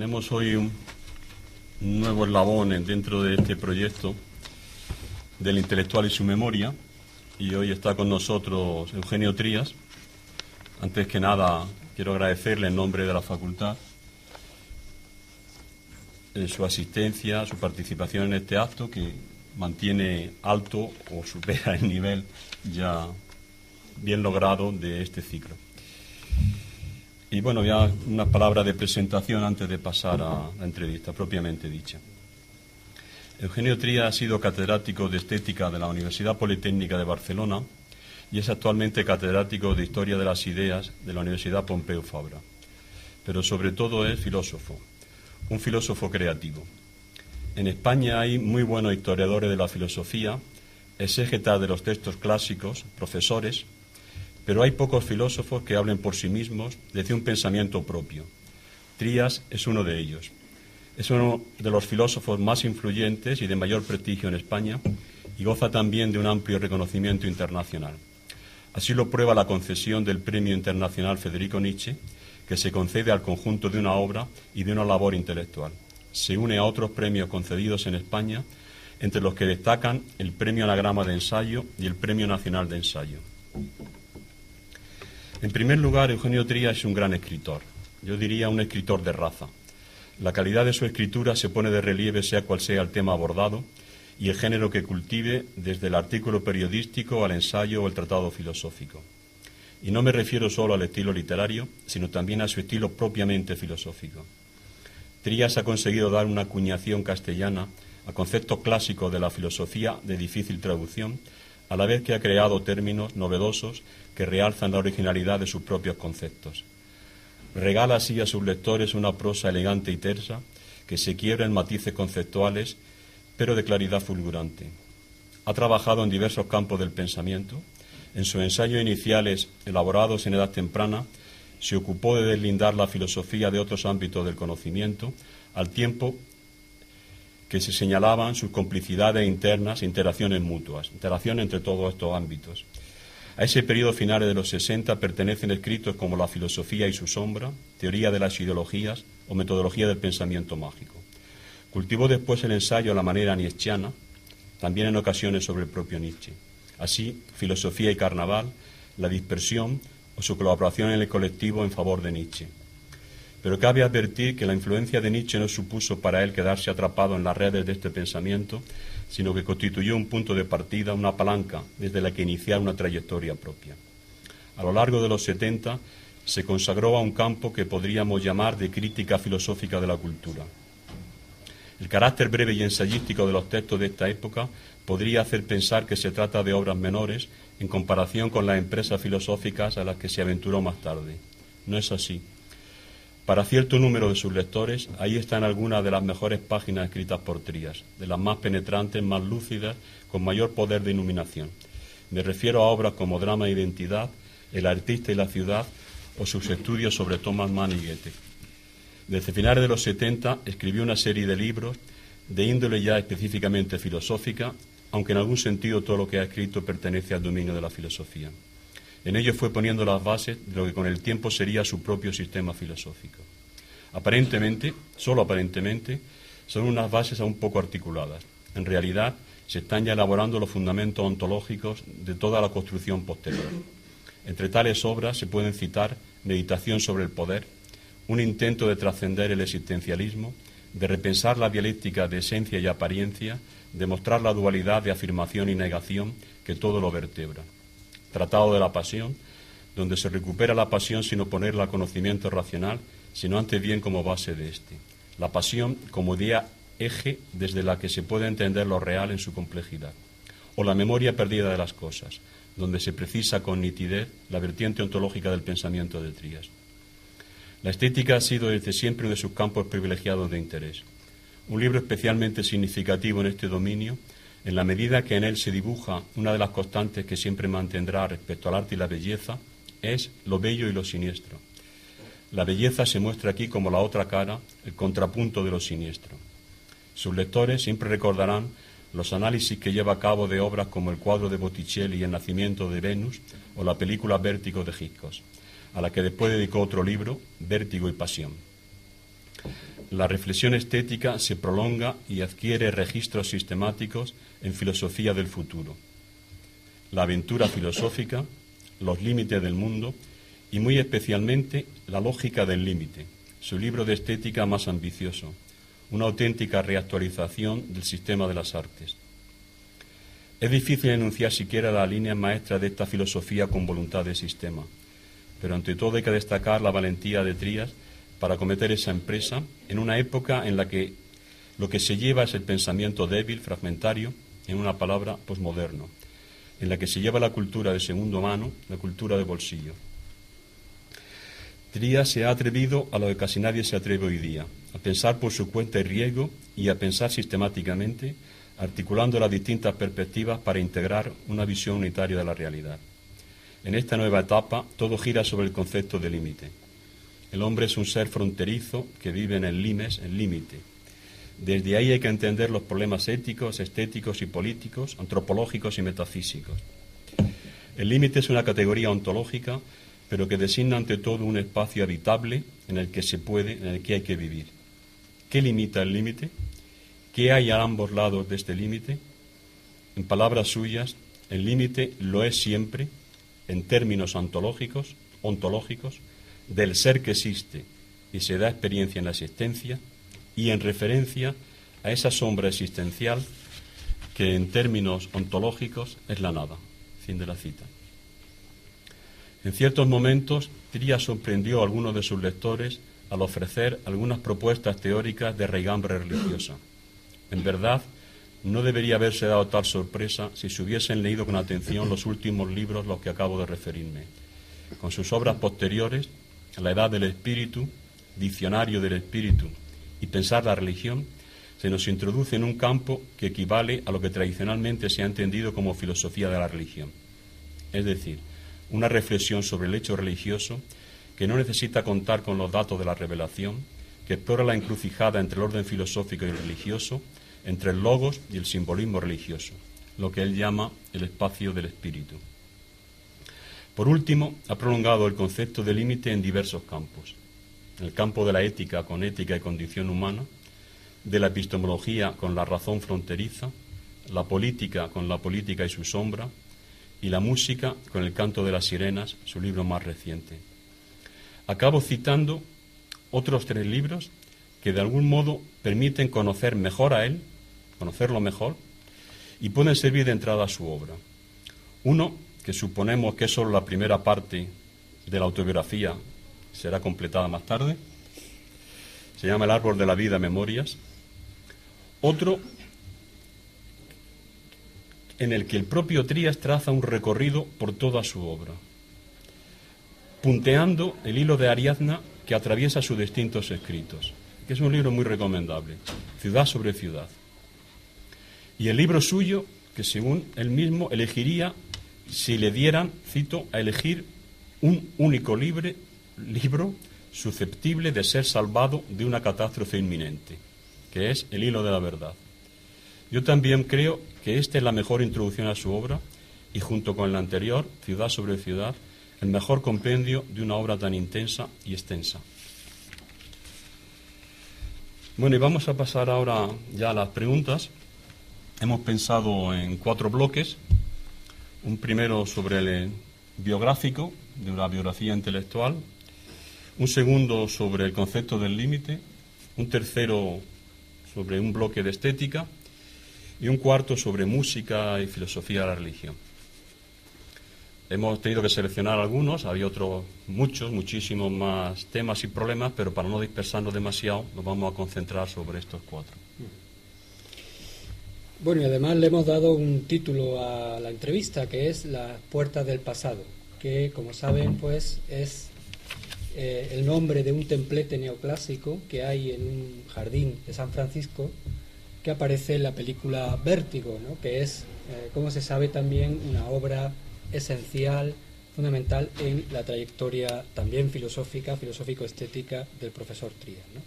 Tenemos hoy un nuevo eslabón dentro de este proyecto del intelectual y su memoria, y hoy está con nosotros Eugenio Trías. Antes que nada, quiero agradecerle en nombre de la facultad su asistencia, su participación en este acto, que mantiene alto o supera el nivel ya bien logrado de este ciclo. Y bueno, ya unas palabras de presentación antes de pasar a la entrevista propiamente dicha. Eugenio Trías ha sido catedrático de Estética de la Universidad Politécnica de Barcelona y es actualmente catedrático de Historia de las Ideas de la Universidad Pompeu Fabra. Pero sobre todo es filósofo, un filósofo creativo. En España hay muy buenos historiadores de la filosofía, exégetas de los textos clásicos, profesores, pero hay pocos filósofos que hablen por sí mismos desde un pensamiento propio. Trías es uno de ellos. Es uno de los filósofos más influyentes y de mayor prestigio en España y goza también de un amplio reconocimiento internacional. Así lo prueba la concesión del Premio Internacional Federico Nietzsche, que se concede al conjunto de una obra y de una labor intelectual. Se une a otros premios concedidos en España, entre los que destacan el Premio Anagrama de Ensayo y el Premio Nacional de Ensayo. En primer lugar, Eugenio Trías es un gran escritor. Yo diría un escritor de raza. La calidad de su escritura se pone de relieve sea cual sea el tema abordado y el género que cultive, desde el artículo periodístico al ensayo o el tratado filosófico. Y no me refiero solo al estilo literario, sino también a su estilo propiamente filosófico. Trías ha conseguido dar una acuñación castellana a conceptos clásicos de la filosofía de difícil traducción, a la vez que ha creado términos novedosos que realzan la originalidad de sus propios conceptos. Regala así a sus lectores una prosa elegante y tersa que se quiebra en matices conceptuales, pero de claridad fulgurante. Ha trabajado en diversos campos del pensamiento. En sus ensayos iniciales, elaborados en edad temprana, se ocupó de deslindar la filosofía de otros ámbitos del conocimiento, al tiempo que se señalaban sus complicidades internas e interacciones mutuas, interacciones entre todos estos ámbitos. A ese periodo finales de los 60 pertenecen escritos como La filosofía y su sombra, Teoría de las ideologías o Metodología del pensamiento mágico. Cultivó después el ensayo a la manera nietzscheana, también en ocasiones sobre el propio Nietzsche. Así, Filosofía y carnaval, La dispersión o su colaboración en el colectivo en favor de Nietzsche. Pero cabe advertir que la influencia de Nietzsche no supuso para él quedarse atrapado en las redes de este pensamiento, sino que constituyó un punto de partida, una palanca desde la que iniciar una trayectoria propia. A lo largo de los 70 se consagró a un campo que podríamos llamar de crítica filosófica de la cultura. El carácter breve y ensayístico de los textos de esta época podría hacer pensar que se trata de obras menores en comparación con las empresas filosóficas a las que se aventuró más tarde. No es así. Para cierto número de sus lectores, ahí están algunas de las mejores páginas escritas por Trías, de las más penetrantes, más lúcidas, con mayor poder de iluminación. Me refiero a obras como Drama e Identidad, El artista y la ciudad o sus estudios sobre Thomas Mann y Goethe. Desde finales de los 70 escribió una serie de libros de índole ya específicamente filosófica, aunque en algún sentido todo lo que ha escrito pertenece al dominio de la filosofía. En ello fue poniendo las bases de lo que con el tiempo sería su propio sistema filosófico. Aparentemente, solo aparentemente, son unas bases aún poco articuladas. En realidad, se están ya elaborando los fundamentos ontológicos de toda la construcción posterior. Entre tales obras se pueden citar Meditación sobre el poder, un intento de trascender el existencialismo, de repensar la dialéctica de esencia y apariencia, de mostrar la dualidad de afirmación y negación que todo lo vertebra. Tratado de la pasión, donde se recupera la pasión sin oponerla al conocimiento racional, sino antes bien como base de éste. La pasión como idea eje desde la que se puede entender lo real en su complejidad. O la memoria perdida de las cosas, donde se precisa con nitidez la vertiente ontológica del pensamiento de Trías. La estética ha sido desde siempre uno de sus campos privilegiados de interés. Un libro especialmente significativo en este dominio, en la medida que en él se dibuja una de las constantes que siempre mantendrá respecto al arte y la belleza, es lo bello y lo siniestro. La belleza se muestra aquí como la otra cara, el contrapunto de lo siniestro. Sus lectores siempre recordarán los análisis que lleva a cabo de obras como el cuadro de Botticelli y El nacimiento de Venus o la película Vértigo de Hitchcock, a la que después dedicó otro libro, Vértigo y pasión. la reflexión estética se prolonga y adquiere registros sistemáticos en filosofía del futuro, la aventura filosófica, los límites del mundo y muy especialmente la lógica del límite, su libro de estética más ambicioso, una auténtica reactualización del sistema de las artes. Es difícil enunciar siquiera las líneas maestras de esta filosofía con voluntad de sistema, pero ante todo hay que destacar la valentía de Trías para acometer esa empresa en una época en la que lo que se lleva es el pensamiento débil, fragmentario, en una palabra, posmoderno, en la que se lleva la cultura de segundo mano, la cultura de bolsillo. Trías se ha atrevido a lo que casi nadie se atreve hoy día, a pensar por su cuenta y riesgo y a pensar sistemáticamente, articulando las distintas perspectivas para integrar una visión unitaria de la realidad. En esta nueva etapa, todo gira sobre el concepto de límite. El hombre es un ser fronterizo que vive en el limes, el límite. Desde ahí hay que entender los problemas éticos, estéticos y políticos, antropológicos y metafísicos. El límite es una categoría ontológica, pero que designa ante todo un espacio habitable en el que se puede, en el que hay que vivir. ¿Qué limita el límite? ¿Qué hay a ambos lados de este límite? En palabras suyas, el límite lo es siempre, en términos ontológicos, del ser que existe y se da experiencia en la existencia, y en referencia a esa sombra existencial que en términos ontológicos es la nada. Fin de la cita. En ciertos momentos, Trías sorprendió a algunos de sus lectores al ofrecer algunas propuestas teóricas de raigambre religiosa. En verdad, no debería haberse dado tal sorpresa si se hubiesen leído con atención los últimos libros a los que acabo de referirme. Con sus obras posteriores, La edad del espíritu, Diccionario del espíritu y Pensar la religión, se nos introduce en un campo que equivale a lo que tradicionalmente se ha entendido como filosofía de la religión. Es decir, una reflexión sobre el hecho religioso que no necesita contar con los datos de la revelación, que explora la encrucijada entre el orden filosófico y religioso, entre el logos y el simbolismo religioso, lo que él llama el espacio del espíritu. Por último, ha prolongado el concepto de límite en diversos campos. En el campo de la ética con ética y condición humana, de la epistemología con la razón fronteriza, la política con la política y su sombra, y la música con el canto de las sirenas, su libro más reciente. Acabo citando otros 3 libros que de algún modo permiten conocer mejor a él, conocerlo mejor, y pueden servir de entrada a su obra. Uno, que suponemos que es solo la primera parte de la autobiografía, será completada más tarde, se llama El árbol de la vida, Memorias. Otro, en el que el propio Trías traza un recorrido por toda su obra, punteando el hilo de Ariadna que atraviesa sus distintos escritos, que es un libro muy recomendable, Ciudad sobre ciudad. Y el libro suyo, que según él mismo elegiría si le dieran, cito, a elegir un único libro susceptible de ser salvado de una catástrofe inminente, que es El hilo de la verdad. Yo también creo que esta es la mejor introducción a su obra y junto con la anterior, Ciudad sobre ciudad, el mejor compendio de una obra tan intensa y extensa. Bueno, y vamos a pasar ahora ya a las preguntas. Hemos pensado en 4 bloques. Un primero sobre el biográfico, de la biografía intelectual. Un segundo sobre el concepto del límite. Un tercero sobre un bloque de estética. Y un cuarto sobre música y filosofía de la religión. Hemos tenido que seleccionar algunos, había otros muchísimos más temas y problemas, pero para no dispersarnos demasiado nos vamos a concentrar sobre estos 4. Bueno, y además le hemos dado un título a la entrevista, que es Las puertas del pasado, que, como saben, pues es el nombre de un templete neoclásico que hay en un jardín de San Francisco, que aparece en la película Vértigo, ¿no? Que es, como se sabe, también una obra esencial, fundamental en la trayectoria también filosófico-estética del profesor Trías, ¿no?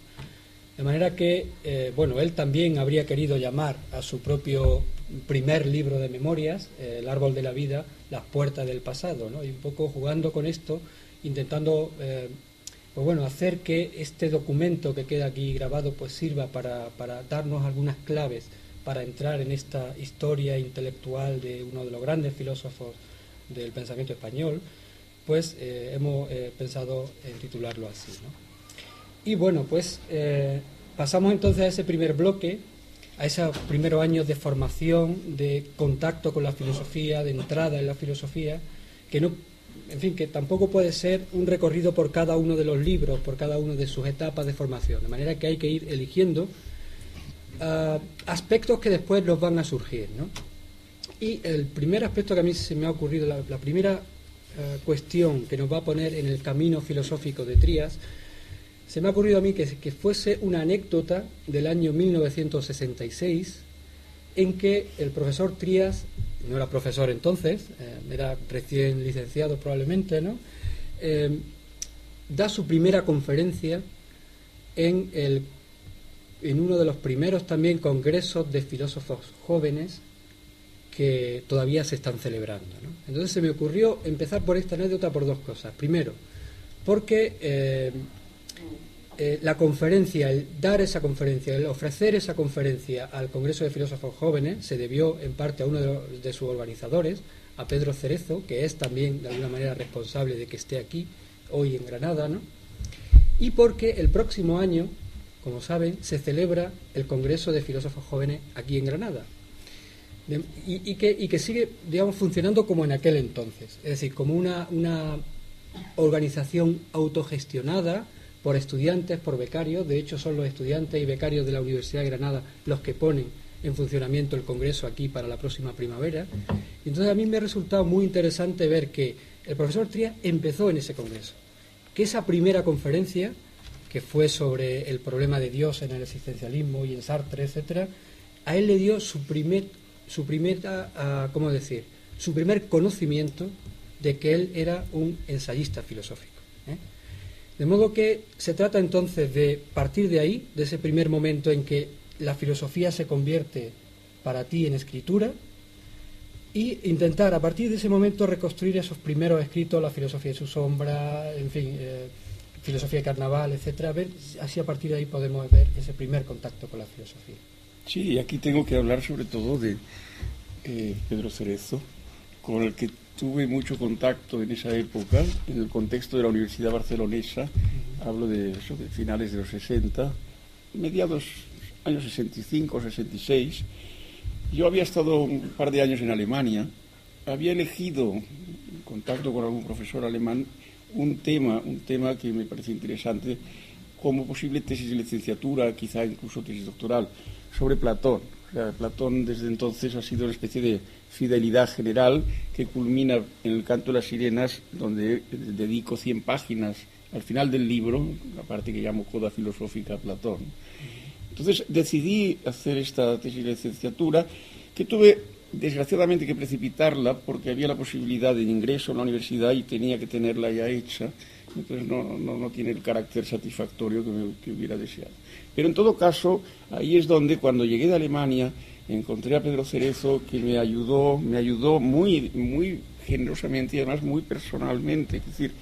De manera que, él también habría querido llamar a su propio primer libro de memorias, El árbol de la vida, Las puertas del pasado, ¿no? Y un poco jugando con esto, intentando pues bueno, hacer que este documento que queda aquí grabado pues sirva para darnos algunas claves para entrar en esta historia intelectual de uno de los grandes filósofos del pensamiento español, pues hemos pensado en titularlo así, ¿no? Y bueno, pues pasamos entonces a ese primer bloque, a esos primeros años de formación, de contacto con la filosofía, de entrada en la filosofía, que no, en fin, que tampoco puede ser un recorrido por cada uno de los libros, por cada una de sus etapas de formación, de manera que hay que ir eligiendo aspectos que después nos van a surgir, ¿no? Y el primer aspecto que a mí se me ha ocurrido, la primera cuestión que nos va a poner en el camino filosófico de Trías, se me ha ocurrido a mí que fuese una anécdota del año 1966 en que el profesor Trías, no era profesor entonces, era recién licenciado probablemente, ¿no? Da su primera conferencia en uno de los primeros también congresos de filósofos jóvenes que todavía se están celebrando, ¿no? Entonces se me ocurrió empezar por esta anécdota por dos cosas. Primero, porque la conferencia, el dar esa conferencia, el ofrecer esa conferencia al Congreso de Filósofos Jóvenes se debió en parte a uno de sus organizadores, a Pedro Cerezo, que es también de alguna manera responsable de que esté aquí hoy en Granada, ¿no? Y porque el próximo año, como saben, se celebra el Congreso de Filósofos Jóvenes aquí en Granada. Y que sigue, digamos, funcionando como en aquel entonces, es decir, como una organización autogestionada por estudiantes, por becarios. De hecho, son los estudiantes y becarios de la Universidad de Granada los que ponen en funcionamiento el Congreso aquí para la próxima primavera. Y entonces a mí me ha resultado muy interesante ver que el profesor Trías empezó en ese Congreso, que esa primera conferencia, que fue sobre el problema de Dios en el existencialismo y en Sartre, etcétera, a él le dio su primer conocimiento de que él era un ensayista filosófico, ¿eh? De modo que se trata entonces de partir de ahí, de ese primer momento en que la filosofía se convierte para ti en escritura, y intentar a partir de ese momento reconstruir esos primeros escritos, la filosofía de su sombra, en fin, filosofía de Carnaval, etcétera, a ver, así a partir de ahí podemos ver ese primer contacto con la filosofía. Sí, y aquí tengo que hablar sobre todo de Pedro Cerezo, con el que tuve mucho contacto en esa época, en el contexto de la Universidad Barcelonesa. Hablo de eso, de finales de los 60, mediados años 65, 66. Yo había estado un par de años en Alemania, había elegido, en contacto con algún profesor alemán, un tema que me parecía interesante como posible tesis de licenciatura, quizá incluso tesis doctoral, sobre Platón. O sea, Platón desde entonces ha sido una especie de fidelidad general que culmina en el Canto de las Sirenas, donde dedico 100 páginas al final del libro, la parte que llamo Coda Filosófica a Platón. Entonces decidí hacer esta tesis de licenciatura, que tuve desgraciadamente que precipitarla porque había la posibilidad de ingreso en la universidad y tenía que tenerla ya hecha. Entonces no tiene el carácter satisfactorio que hubiera deseado. Pero en todo caso, ahí es donde, cuando llegué de Alemania, encontré a Pedro Cerezo, que me ayudó muy, muy generosamente y además muy personalmente. Es decir,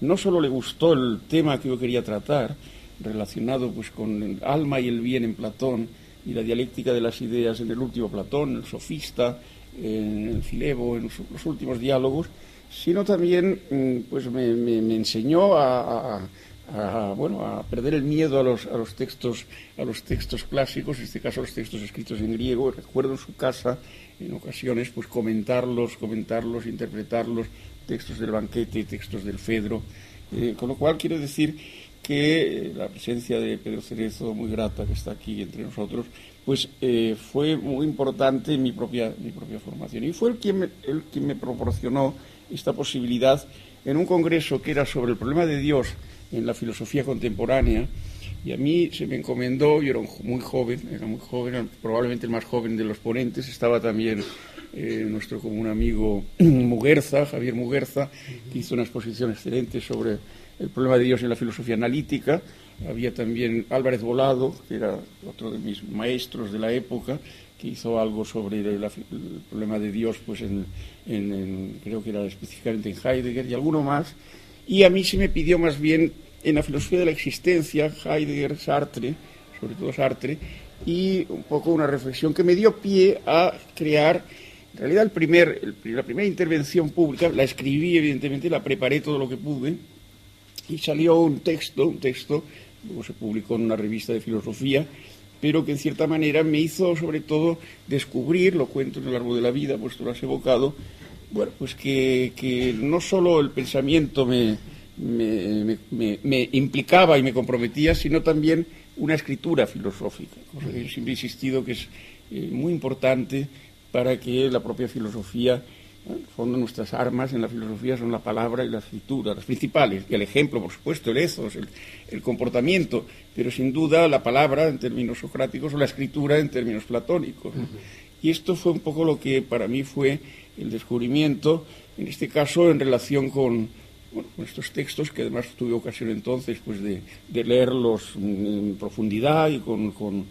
no solo le gustó el tema que yo quería tratar, relacionado pues con el alma y el bien en Platón y la dialéctica de las ideas en el último Platón, el sofista, en el Filebo, en los últimos diálogos, sino también pues me enseñó a perder el miedo a los textos clásicos, en este caso los textos escritos en griego. Recuerdo en su casa en ocasiones pues comentarlos, interpretarlos, textos del Banquete, textos del Fedro, con lo cual quiero decir que la presencia de Pedro Cerezo, muy grata, que está aquí entre nosotros, pues fue muy importante en mi propia formación, y fue el quien me proporcionó esta posibilidad en un congreso que era sobre el problema de Dios en la filosofía contemporánea. Y a mí se me encomendó, yo era muy joven, probablemente el más joven de los ponentes. Estaba también nuestro común amigo Muguerza, Javier Muguerza, que hizo una exposición excelente sobre el problema de Dios en la filosofía analítica. Había también Álvarez Volado, que era otro de mis maestros de la época, que hizo algo sobre el problema de Dios, pues creo que era específicamente en Heidegger, y alguno más. Y a mí se me pidió más bien en la filosofía de la existencia, Heidegger, Sartre, sobre todo Sartre, y un poco una reflexión que me dio pie a crear, en realidad la primera intervención pública, la escribí evidentemente, la preparé todo lo que pude, y salió un texto, luego se publicó en una revista de filosofía, pero que en cierta manera me hizo sobre todo descubrir, lo cuento en el árbol de la vida, pues tú lo has evocado, bueno, pues que no solo el pensamiento me implicaba y me comprometía, sino también una escritura filosófica, cosa que yo siempre he insistido que es muy importante para que la propia filosofía, en el fondo nuestras armas en la filosofía son la palabra y la escritura, las principales, y el ejemplo, por supuesto, el ethos, el comportamiento, pero sin duda la palabra en términos socráticos o la escritura en términos platónicos, ¿no? Y esto fue un poco lo que para mí fue el descubrimiento, en este caso en relación con estos textos, que además tuve ocasión entonces pues de leerlos en profundidad y con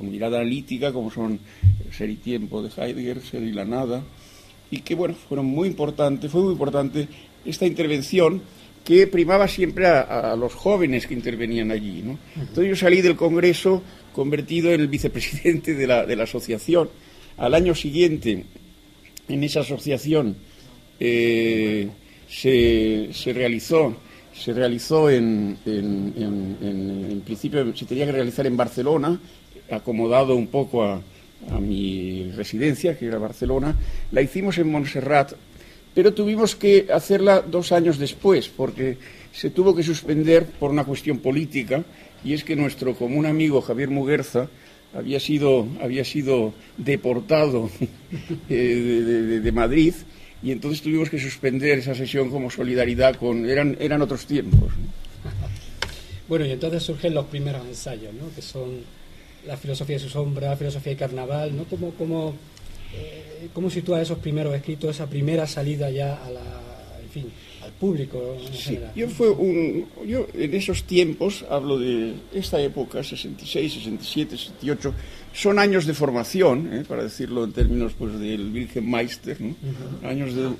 mirada analítica, como son Ser y Tiempo de Heidegger, Ser y la Nada, y que bueno, fue muy importante esta intervención que primaba siempre a los jóvenes que intervenían allí, ¿no? Entonces yo salí del Congreso convertido en el vicepresidente de la asociación. Al año siguiente, en esa asociación se realizó en principio se tenía que realizar en Barcelona, acomodado un poco a mi residencia, que era Barcelona. La hicimos en Montserrat, pero tuvimos que hacerla 2 años después, porque se tuvo que suspender por una cuestión política, y es que nuestro común amigo Javier Muguerza había sido deportado de Madrid, y entonces tuvimos que suspender esa sesión como solidaridad eran otros tiempos, ¿no? Bueno, y entonces surgen los primeros ensayos, ¿no? Que son la filosofía y su sombra, filosofía y carnaval, ¿no? ¿Cómo sitúa esos primeros escritos, esa primera salida ya al público en general? Yo en esos tiempos, hablo de esta época, 66, 67, 68, son años de formación, para decirlo en términos pues del Wilhelm Meister, ¿no? Años de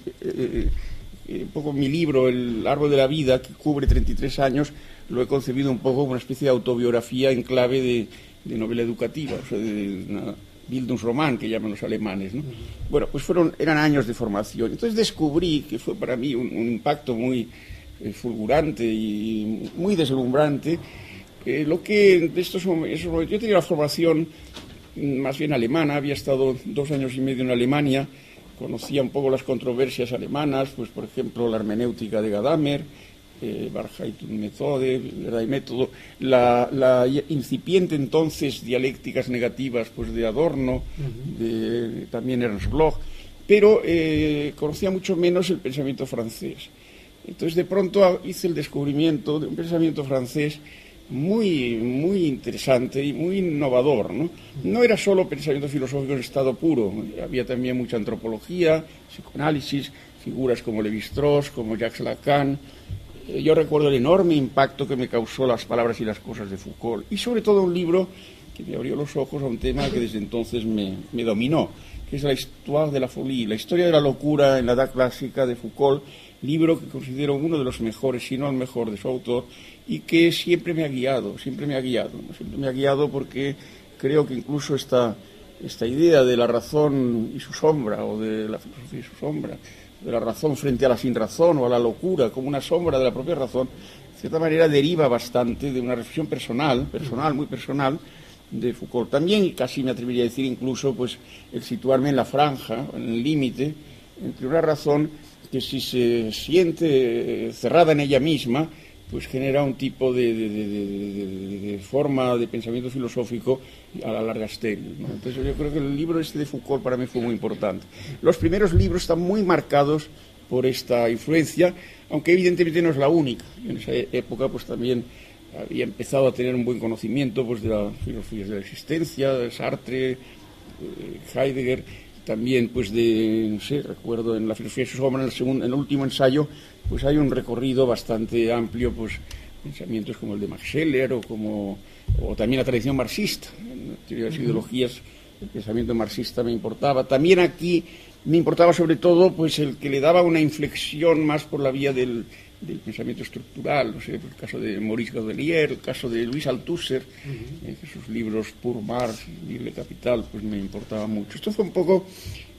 un poco mi libro, El árbol de la vida, que cubre 33 años, lo he concebido un poco como una especie de autobiografía en clave de novela educativa, o sea, de una Bildungsroman, que llaman los alemanes, ¿no? Bueno, pues eran años de formación. Entonces descubrí que fue para mí un impacto muy fulgurante y muy deslumbrante, lo que de esos momentos, yo tenía la formación más bien alemana, había estado 2 años y medio en Alemania, conocía un poco las controversias alemanas, pues por ejemplo la hermenéutica de Gadamer, Wahrheit und Methode, verdad y método, la incipiente entonces dialécticas negativas pues de Adorno, de también Ernst Bloch, pero conocía mucho menos el pensamiento francés. Entonces de pronto hice el descubrimiento de un pensamiento francés muy, muy interesante y muy innovador, ¿no? No era solo pensamiento filosófico en estado puro, había también mucha antropología, psicoanálisis, figuras como Lévi-Strauss, como Jacques Lacan. Yo recuerdo el enorme impacto que me causó Las palabras y las cosas de Foucault, y sobre todo un libro que me abrió los ojos a un tema que desde entonces me dominó, que es la Histoire de la folie, la historia de la locura en la Edad Clásica de Foucault, libro que considero uno de los mejores, si no el mejor de su autor, y que siempre me ha guiado porque creo que incluso esta idea de la razón y su sombra, o de la filosofía y su sombra, de la razón frente a la sinrazón o a la locura como una sombra de la propia razón, de cierta manera deriva bastante de una reflexión personal, muy personal, de Foucault. También, y casi me atrevería a decir incluso, pues el situarme en la franja, en el límite, entre una razón que si se siente cerrada en ella misma, pues genera un tipo de forma de pensamiento filosófico a la larga estéril, ¿no? Entonces yo creo que el libro de Foucault para mí fue muy importante. Los primeros libros están muy marcados por esta influencia, aunque evidentemente no es la única. En esa época pues también había empezado a tener un buen conocimiento pues de las filosofías de la existencia, de Sartre, Heidegger, también pues recuerdo en la filosofía de su sombra, en el último ensayo, pues hay un recorrido bastante amplio, pues pensamientos como el de Max Scheler o también la tradición marxista. En la teoría de las ideologías, el pensamiento marxista me importaba. También aquí me importaba sobre todo pues el que le daba una inflexión más por la vía del del pensamiento estructural, no sé, el caso de Maurice Godelier, el caso de Louis Althusser, que sus libros Pour Marx, Libre Capital, pues me importaba mucho. Esto fue un poco,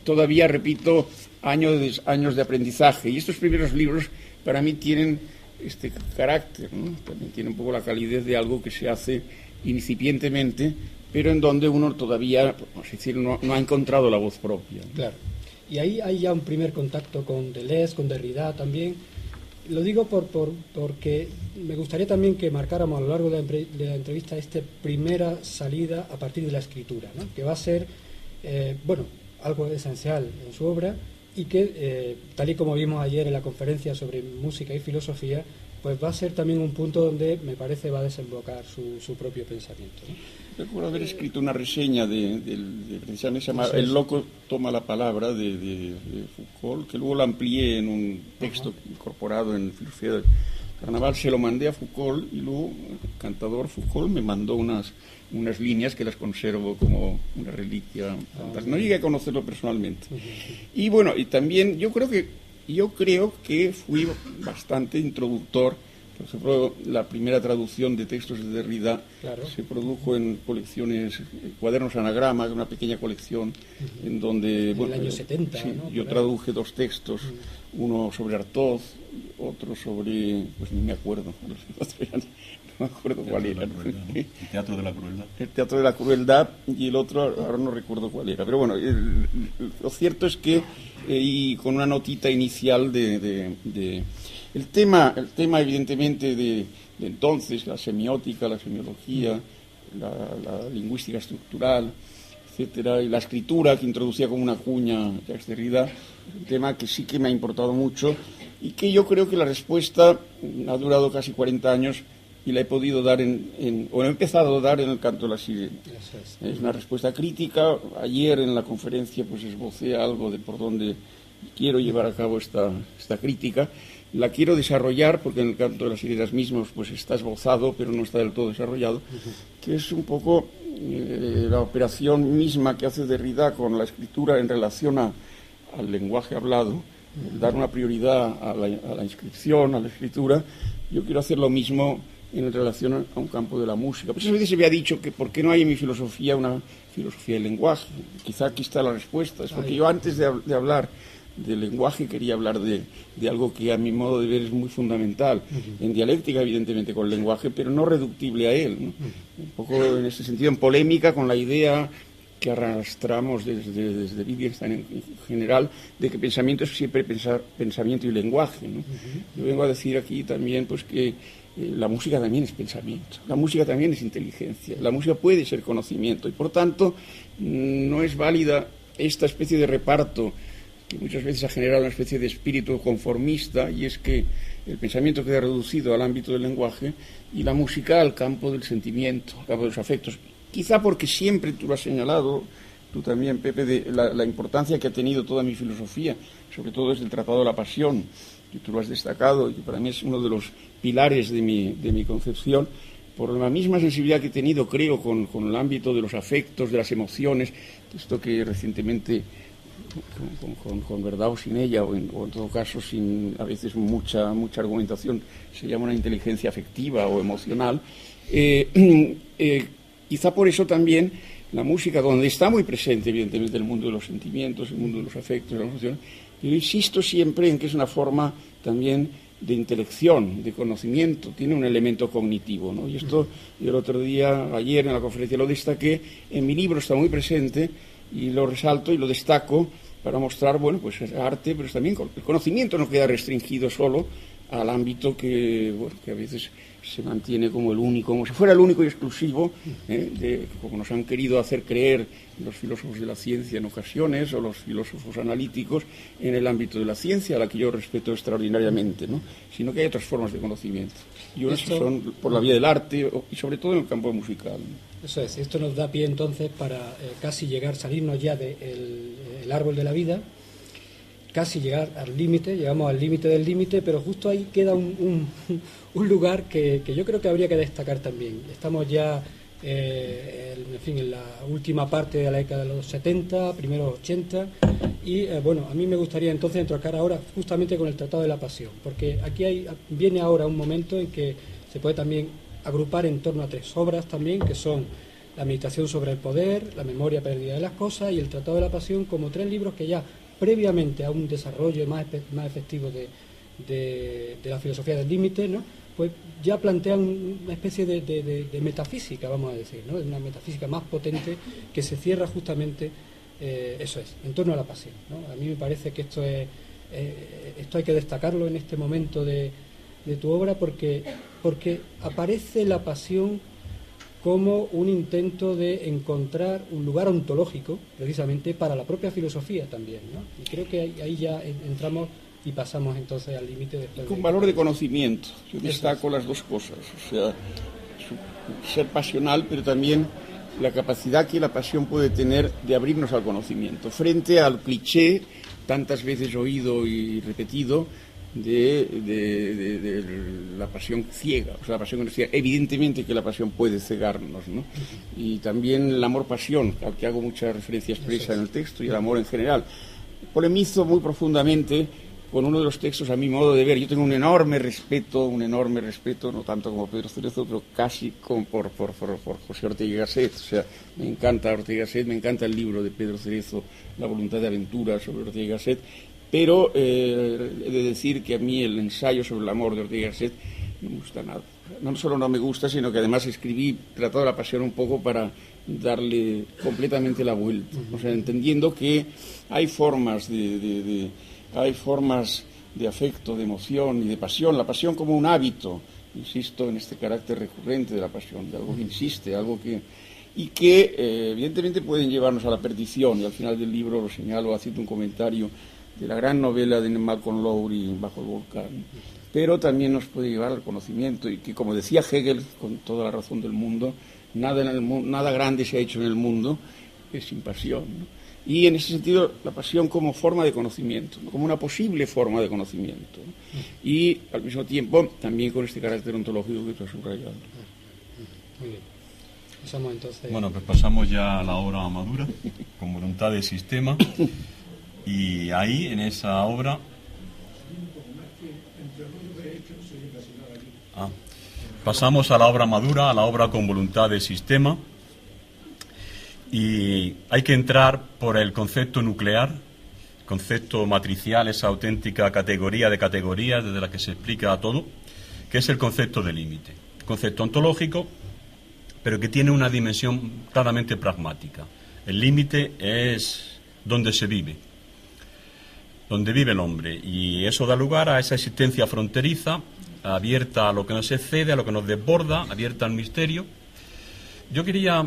todavía, repito, años de aprendizaje, y estos primeros libros para mí tienen este carácter, ¿no? También tiene un poco la calidez de algo que se hace incipientemente, pero en donde uno todavía, vamos a decir, no ha encontrado la voz propia, ¿no? Claro. Y ahí hay ya un primer contacto con Deleuze, con Derrida también. Lo digo porque me gustaría también que marcáramos a lo largo de la entrevista esta primera salida a partir de la escritura, ¿no? Que va a ser, algo esencial en su obra y que, tal y como vimos ayer en la conferencia sobre música y filosofía, pues va a ser también un punto donde me parece va a desembocar su propio pensamiento, ¿no? Recuerdo haber escrito una reseña precisamente se llama El loco toma la palabra de Foucault, que luego la amplié en un texto incorporado en Filosofía del Carnaval. Se lo mandé a Foucault y luego el cantador Foucault me mandó unas líneas que las conservo como una reliquia fantástica. No llegué a conocerlo personalmente. Y bueno, y también yo creo que fui bastante introductor. Por ejemplo, la primera traducción de textos de Derrida se produjo en colecciones, cuadernos anagrama, una pequeña colección en donde... En el año 70, sí, ¿no? Yo traduje 2 textos, uno sobre Artaud, otro sobre... pues ni me acuerdo, no me acuerdo cuál era. El Teatro de la Crueldad. El Teatro de la Crueldad, y el otro, ahora no recuerdo cuál era. Pero bueno, lo cierto es que, y con una notita inicial El tema evidentemente de entonces, la semiótica, la semiología, la lingüística estructural, etcétera, y la escritura que introducía como una cuña Jacques Derrida, un tema que sí que me ha importado mucho y que yo creo que la respuesta ha durado casi 40 años y la he podido dar o he empezado a dar en el canto de la sirena. Es una respuesta crítica. Ayer en la conferencia pues esbocé algo de por dónde quiero llevar a cabo esta crítica. La quiero desarrollar porque en el canto de las sirenas mismos pues está esbozado, pero no está del todo desarrollado, que es un poco la operación misma que hace Derrida con la escritura en relación al lenguaje hablado, dar una prioridad a la inscripción, a la escritura. Yo quiero hacer lo mismo en relación a un campo de la música. Pues a veces se me ha dicho que por qué no hay en mi filosofía una filosofía del lenguaje. Quizá aquí está la respuesta. Es porque yo antes de hablar del lenguaje quería hablar de algo que a mi modo de ver es muy fundamental, en dialéctica evidentemente con el lenguaje, pero no reductible a él, ¿no? Un poco en ese sentido en polémica con la idea que arrastramos desde Wittgenstein en general, de que pensamiento es siempre pensamiento y lenguaje, ¿no? Yo vengo a decir aquí también pues que la música también es pensamiento, la música también es inteligencia, la música puede ser conocimiento y por tanto no es válida esta especie de reparto que muchas veces ha generado una especie de espíritu conformista, y es que el pensamiento queda reducido al ámbito del lenguaje y la música al campo del sentimiento, al campo de los afectos. Quizá porque siempre tú lo has señalado, tú también, Pepe, de la importancia que ha tenido toda mi filosofía, sobre todo desde el Tratado de la Pasión, que tú lo has destacado y que para mí es uno de los pilares de mi concepción, por la misma sensibilidad que he tenido, creo, con el ámbito de los afectos, de las emociones, esto que recientemente con verdad o sin ella, o en todo caso sin a veces mucha argumentación, se llama una inteligencia afectiva o emocional. Quizá por eso también la música, donde está muy presente evidentemente el mundo de los sentimientos, el mundo de los afectos, de las emociones, yo insisto siempre en que es una forma también de intelección, de conocimiento, tiene un elemento cognitivo, ¿no? Y esto yo el otro día, ayer en la conferencia lo destaqué, en mi libro está muy presente y lo resalto y lo destaco para mostrar, bueno, pues es arte, pero también el conocimiento no queda restringido solo al ámbito que a veces se mantiene como el único, como si fuera el único y exclusivo, como nos han querido hacer creer los filósofos de la ciencia en ocasiones, o los filósofos analíticos, en el ámbito de la ciencia, a la que yo respeto extraordinariamente, ¿no? Sino que hay otras formas de conocimiento. Y unas son por la vía del arte, y sobre todo en el campo musical, ¿no? Eso es, esto nos da pie entonces para casi salirnos ya del árbol de la vida, casi llegar al límite, llegamos al límite del límite, pero justo ahí queda un lugar que yo creo que habría que destacar también. Estamos ya en fin, en la última parte de la década de los 70, primeros 80, y bueno, a mí me gustaría entonces entroncar ahora justamente con el Tratado de la Pasión, porque aquí viene ahora un momento en que se puede también agrupar en torno a 3 obras también, que son la Meditación sobre el poder, la Memoria perdida de las cosas y el Tratado de la Pasión, como 3 libros que ya previamente a un desarrollo más efectivo de la filosofía del límite, ¿no?, pues ya plantean una especie de metafísica, vamos a decir, ¿no?, una metafísica más potente que se cierra justamente, eso es, en torno a la pasión, ¿no? A mí me parece que esto hay que destacarlo en este momento de tu obra, porque aparece la pasión como un intento de encontrar un lugar ontológico, precisamente para la propia filosofía también, ¿no? Y creo que ahí ya entramos y pasamos entonces al límite después. Con valor de conocimiento. Yo destaco las dos cosas, o sea, ser pasional, pero también la capacidad que la pasión puede tener de abrirnos al conocimiento, frente al cliché tantas veces oído y repetido de la pasión ciega, o sea, la pasión ciega. Evidentemente que la pasión puede cegarnos, ¿no? Y también el amor-pasión, al que hago mucha referencia expresa en el texto, y el amor en general. Polemizo muy profundamente con uno de los textos, a mi modo de ver. Yo tengo un enorme respeto, no tanto como Pedro Cerezo, pero casi por José Ortega y Gasset. O sea, me encanta Ortega y Gasset, me encanta el libro de Pedro Cerezo, La voluntad de aventura, sobre Ortega y Gasset, pero he de decir que a mí el ensayo sobre el amor de Ortega y Gasset no me gusta nada. No solo no me gusta, sino que además escribí Tratado de la Pasión un poco para darle completamente la vuelta. O sea, entendiendo que hay formas hay formas de afecto, de emoción y de pasión. La pasión como un hábito, insisto en este carácter recurrente de la pasión, de algo que insiste, algo que... y que evidentemente pueden llevarnos a la perdición, y al final del libro lo señalo haciendo un comentario de la gran novela de Malcolm Lowry, Bajo el volcán, pero también nos puede llevar al conocimiento, y que, como decía Hegel, con toda la razón del mundo, nada grande se ha hecho en el mundo sin pasión, ¿no? Y en ese sentido, la pasión como forma de conocimiento, ¿no?, como una posible forma de conocimiento, ¿no? Y al mismo tiempo también con este carácter ontológico que tú has subrayado. Muy bien. Pasamos entonces... Bueno, pues pasamos ya a la obra madura, con voluntad de sistema, y ahí, en esa obra... pasamos a la obra madura, a la obra con voluntad de sistema, y hay que entrar por el concepto nuclear, concepto matricial, esa auténtica categoría de categorías desde la que se explica todo, que es el concepto de límite. Concepto ontológico, pero que tiene una dimensión claramente pragmática. El límite es donde se vive, donde vive el hombre, y eso da lugar a esa existencia fronteriza, abierta a lo que nos excede, a lo que nos desborda, abierta al misterio. Yo quería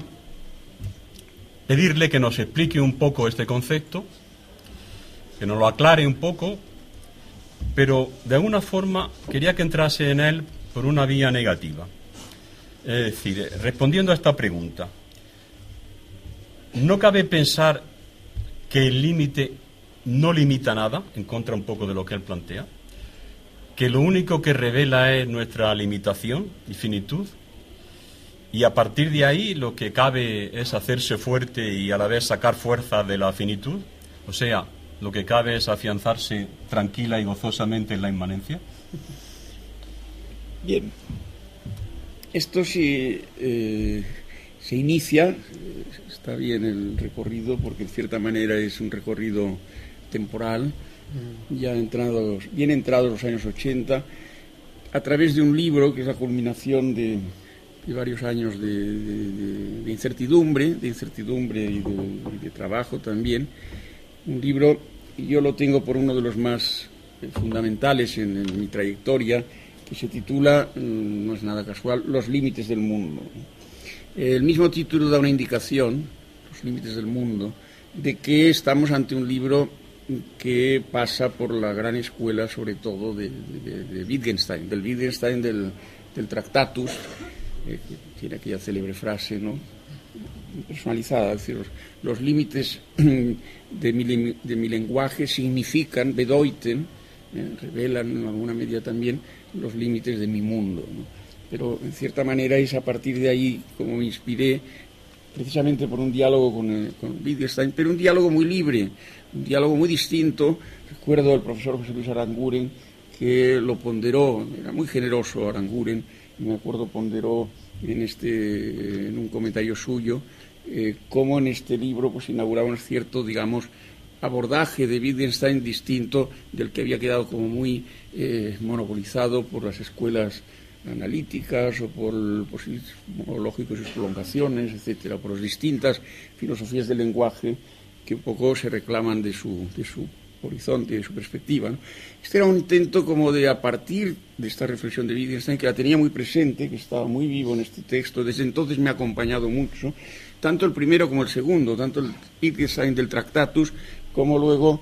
pedirle que nos explique un poco este concepto, que nos lo aclare un poco, pero de alguna forma quería que entrase en él por una vía negativa. Es decir, respondiendo a esta pregunta, ¿no cabe pensar que el límite no limita nada, en contra un poco de lo que él plantea? ¿Que lo único que revela es nuestra limitación y finitud? Y a partir de ahí lo que cabe es hacerse fuerte y a la vez sacar fuerza de la finitud. O sea, lo que cabe es afianzarse tranquila y gozosamente en la inmanencia. Bien, esto sí se inicia, está bien el recorrido, porque en cierta manera es un recorrido temporal, ya bien entrados los años 80, a través de un libro que es la culminación de varios años de incertidumbre y de trabajo también. Un libro, yo lo tengo por uno de los más fundamentales en mi trayectoria, que se titula, no es nada casual, Los límites del mundo. El mismo título da una indicación, Los límites del mundo, de que estamos ante un libro que pasa por la gran escuela, sobre todo de Wittgenstein, del Tractatus, que tiene aquella célebre frase, ¿no?, personalizada, es decir, los límites de mi lenguaje significan, bedeuten, revelan en alguna medida también los límites de mi mundo, ¿no? pero en cierta manera es a partir de ahí como me inspiré, precisamente por un diálogo con Wittgenstein, pero un diálogo muy libre, un diálogo muy distinto. Recuerdo al profesor José Luis Aranguren, que lo ponderó, era muy generoso Aranguren, y me acuerdo ponderó en un comentario suyo, cómo en este libro pues inauguraba un cierto, digamos, abordaje de Wittgenstein distinto del que había quedado como muy monopolizado por las escuelas analíticas o por el positivismo lógico y sus prolongaciones, etcétera, por las distintas filosofías del lenguaje que un poco se reclaman de su horizonte, de su perspectiva, ¿no? Este era un intento como de, a partir de esta reflexión de Wittgenstein, que la tenía muy presente, que estaba muy vivo en este texto, desde entonces me ha acompañado mucho, tanto el primero como el segundo, tanto el Wittgenstein del Tractatus, como luego,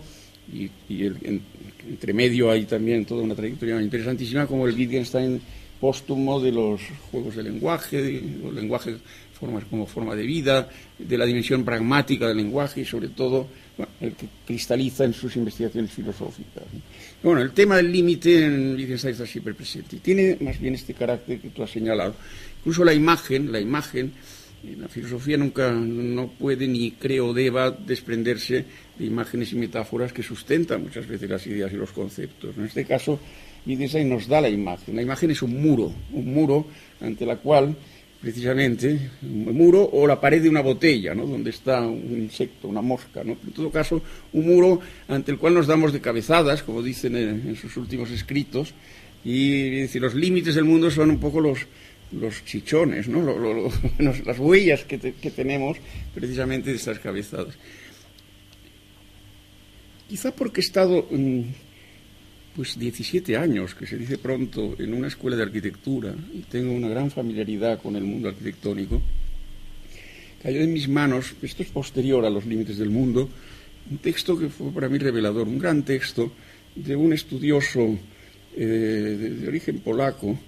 entre medio hay también toda una trayectoria interesantísima, como el Wittgenstein póstumo de los juegos del lenguaje como forma de vida, de la dimensión pragmática del lenguaje y sobre todo el que cristaliza en sus investigaciones filosóficas. Bueno, el tema del límite en Wittgenstein está siempre presente y tiene más bien este carácter que tú has señalado. Incluso la imagen, en la filosofía no puede ni creo deba desprenderse de imágenes y metáforas que sustentan muchas veces las ideas y los conceptos. En este caso, Wittgenstein nos da la imagen. La imagen es un muro ante la cual, precisamente, un muro o la pared de una botella, ¿no?, donde está un insecto, una mosca, ¿no? En todo caso, un muro ante el cual nos damos de cabezadas, como dicen en sus últimos escritos, y decir, los límites del mundo son un poco los chichones, ¿no? Las huellas que tenemos precisamente de estas cabezadas. Quizá porque he estado 17 años, que se dice pronto, en una escuela de arquitectura y tengo una gran familiaridad con el mundo arquitectónico, cayó en mis manos, esto es posterior a Los límites del mundo, un texto que fue para mí revelador, un gran texto de un estudioso de origen polaco,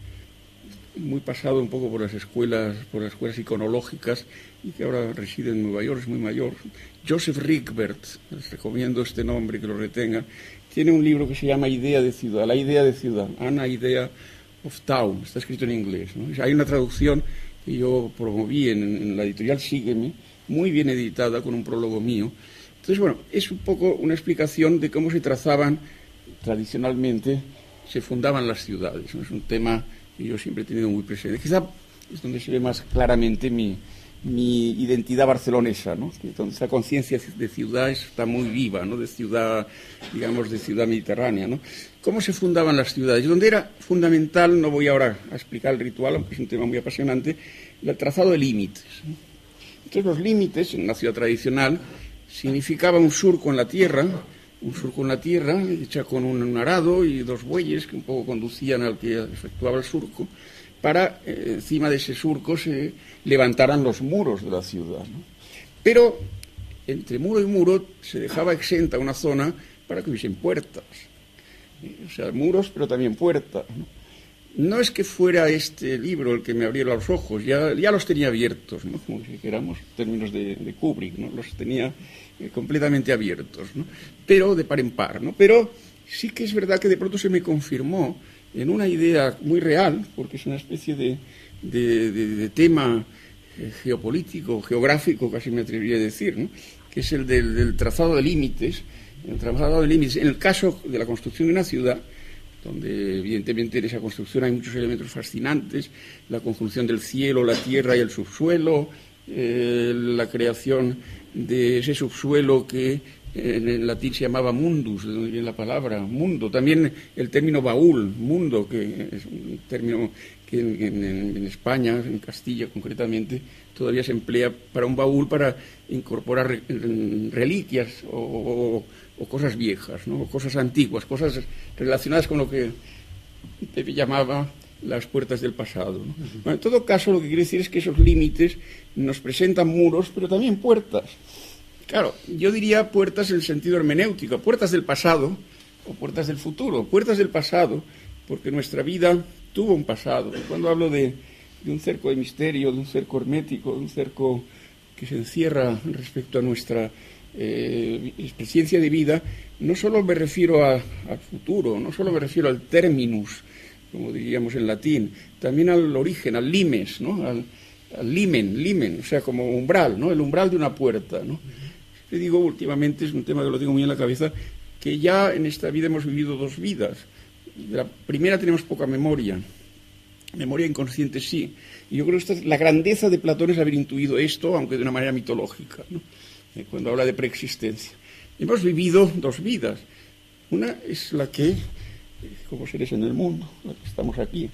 muy pasado un poco por las escuelas iconológicas y que ahora reside en Nueva York, es muy mayor. Joseph Ricbert, les recomiendo este nombre, que lo retengan. Tiene un libro que se llama Idea de Ciudad, La idea de ciudad, An Idea of Town, está escrito en inglés, ¿no? Hay una traducción que yo promoví en la editorial Sígueme, muy bien editada, con un prólogo mío. Entonces, bueno, es un poco una explicación de cómo se trazaban tradicionalmente, se fundaban las ciudades, ¿no? Es un tema que yo siempre he tenido muy presente. Quizá es donde se ve más claramente mi identidad barcelonesa, ¿no? Donde esa conciencia de ciudad está muy viva, ¿no? De ciudad, digamos, de ciudad mediterránea, ¿no? ¿Cómo se fundaban las ciudades? Donde era fundamental, no voy ahora a explicar el ritual, aunque es un tema muy apasionante, el trazado de límites, ¿no? Entonces, los límites en una ciudad tradicional significaba un surco en la tierra, hecha con un arado y dos bueyes que un poco conducían al que efectuaba el surco, para encima de ese surco se levantaran los muros de la ciudad, ¿no? Pero entre muro y muro se dejaba exenta una zona para que hubiesen puertas, o sea, muros pero también puertas, ¿no? No es que fuera este libro el que me abriera los ojos, ya los tenía abiertos, ¿no? Como si dijéramos, en términos de Kubrick, ¿no? Los tenía completamente abiertos, ¿no? Pero de par en par, ¿no? Pero sí que es verdad que de pronto se me confirmó en una idea muy real, porque es una especie de tema geopolítico, geográfico, casi me atrevería a decir, ¿no? Que es el del trazado de límites. El trazado de límites, en el caso de la construcción de una ciudad, donde evidentemente en esa construcción hay muchos elementos fascinantes, la conjunción del cielo, la tierra y el subsuelo, la creación de ese subsuelo que en latín se llamaba mundus, de donde viene la palabra mundo, también el término baúl, mundo, que es un término que en España, en Castilla concretamente, todavía se emplea para un baúl para incorporar reliquias o cosas viejas, ¿no? O cosas antiguas, cosas relacionadas con lo que te llamaba las puertas del pasado, ¿no? Bueno, en todo caso, lo que quiere decir es que esos límites nos presentan muros, pero también puertas. Claro, yo diría puertas en el sentido hermenéutico, puertas del pasado o puertas del futuro. Puertas del pasado, porque nuestra vida tuvo un pasado. Cuando hablo de un cerco de misterio, de un cerco hermético, de un cerco que se encierra respecto a nuestra experiencia de vida, no solo me refiero al futuro, no solo me refiero al terminus, como diríamos en latín, también al origen, al limes, ¿no? Al limen, o sea, como umbral, ¿no? El umbral de una puerta, ¿no? Te digo, últimamente, es un tema que lo tengo muy en la cabeza, que ya en esta vida hemos vivido dos vidas. De la primera tenemos poca memoria inconsciente sí, y yo creo que la grandeza de Platón es haber intuido esto, aunque de una manera mitológica, ¿no? Cuando habla de preexistencia. Hemos vivido dos vidas. Una es la que, como seres en el mundo, la que estamos aquí,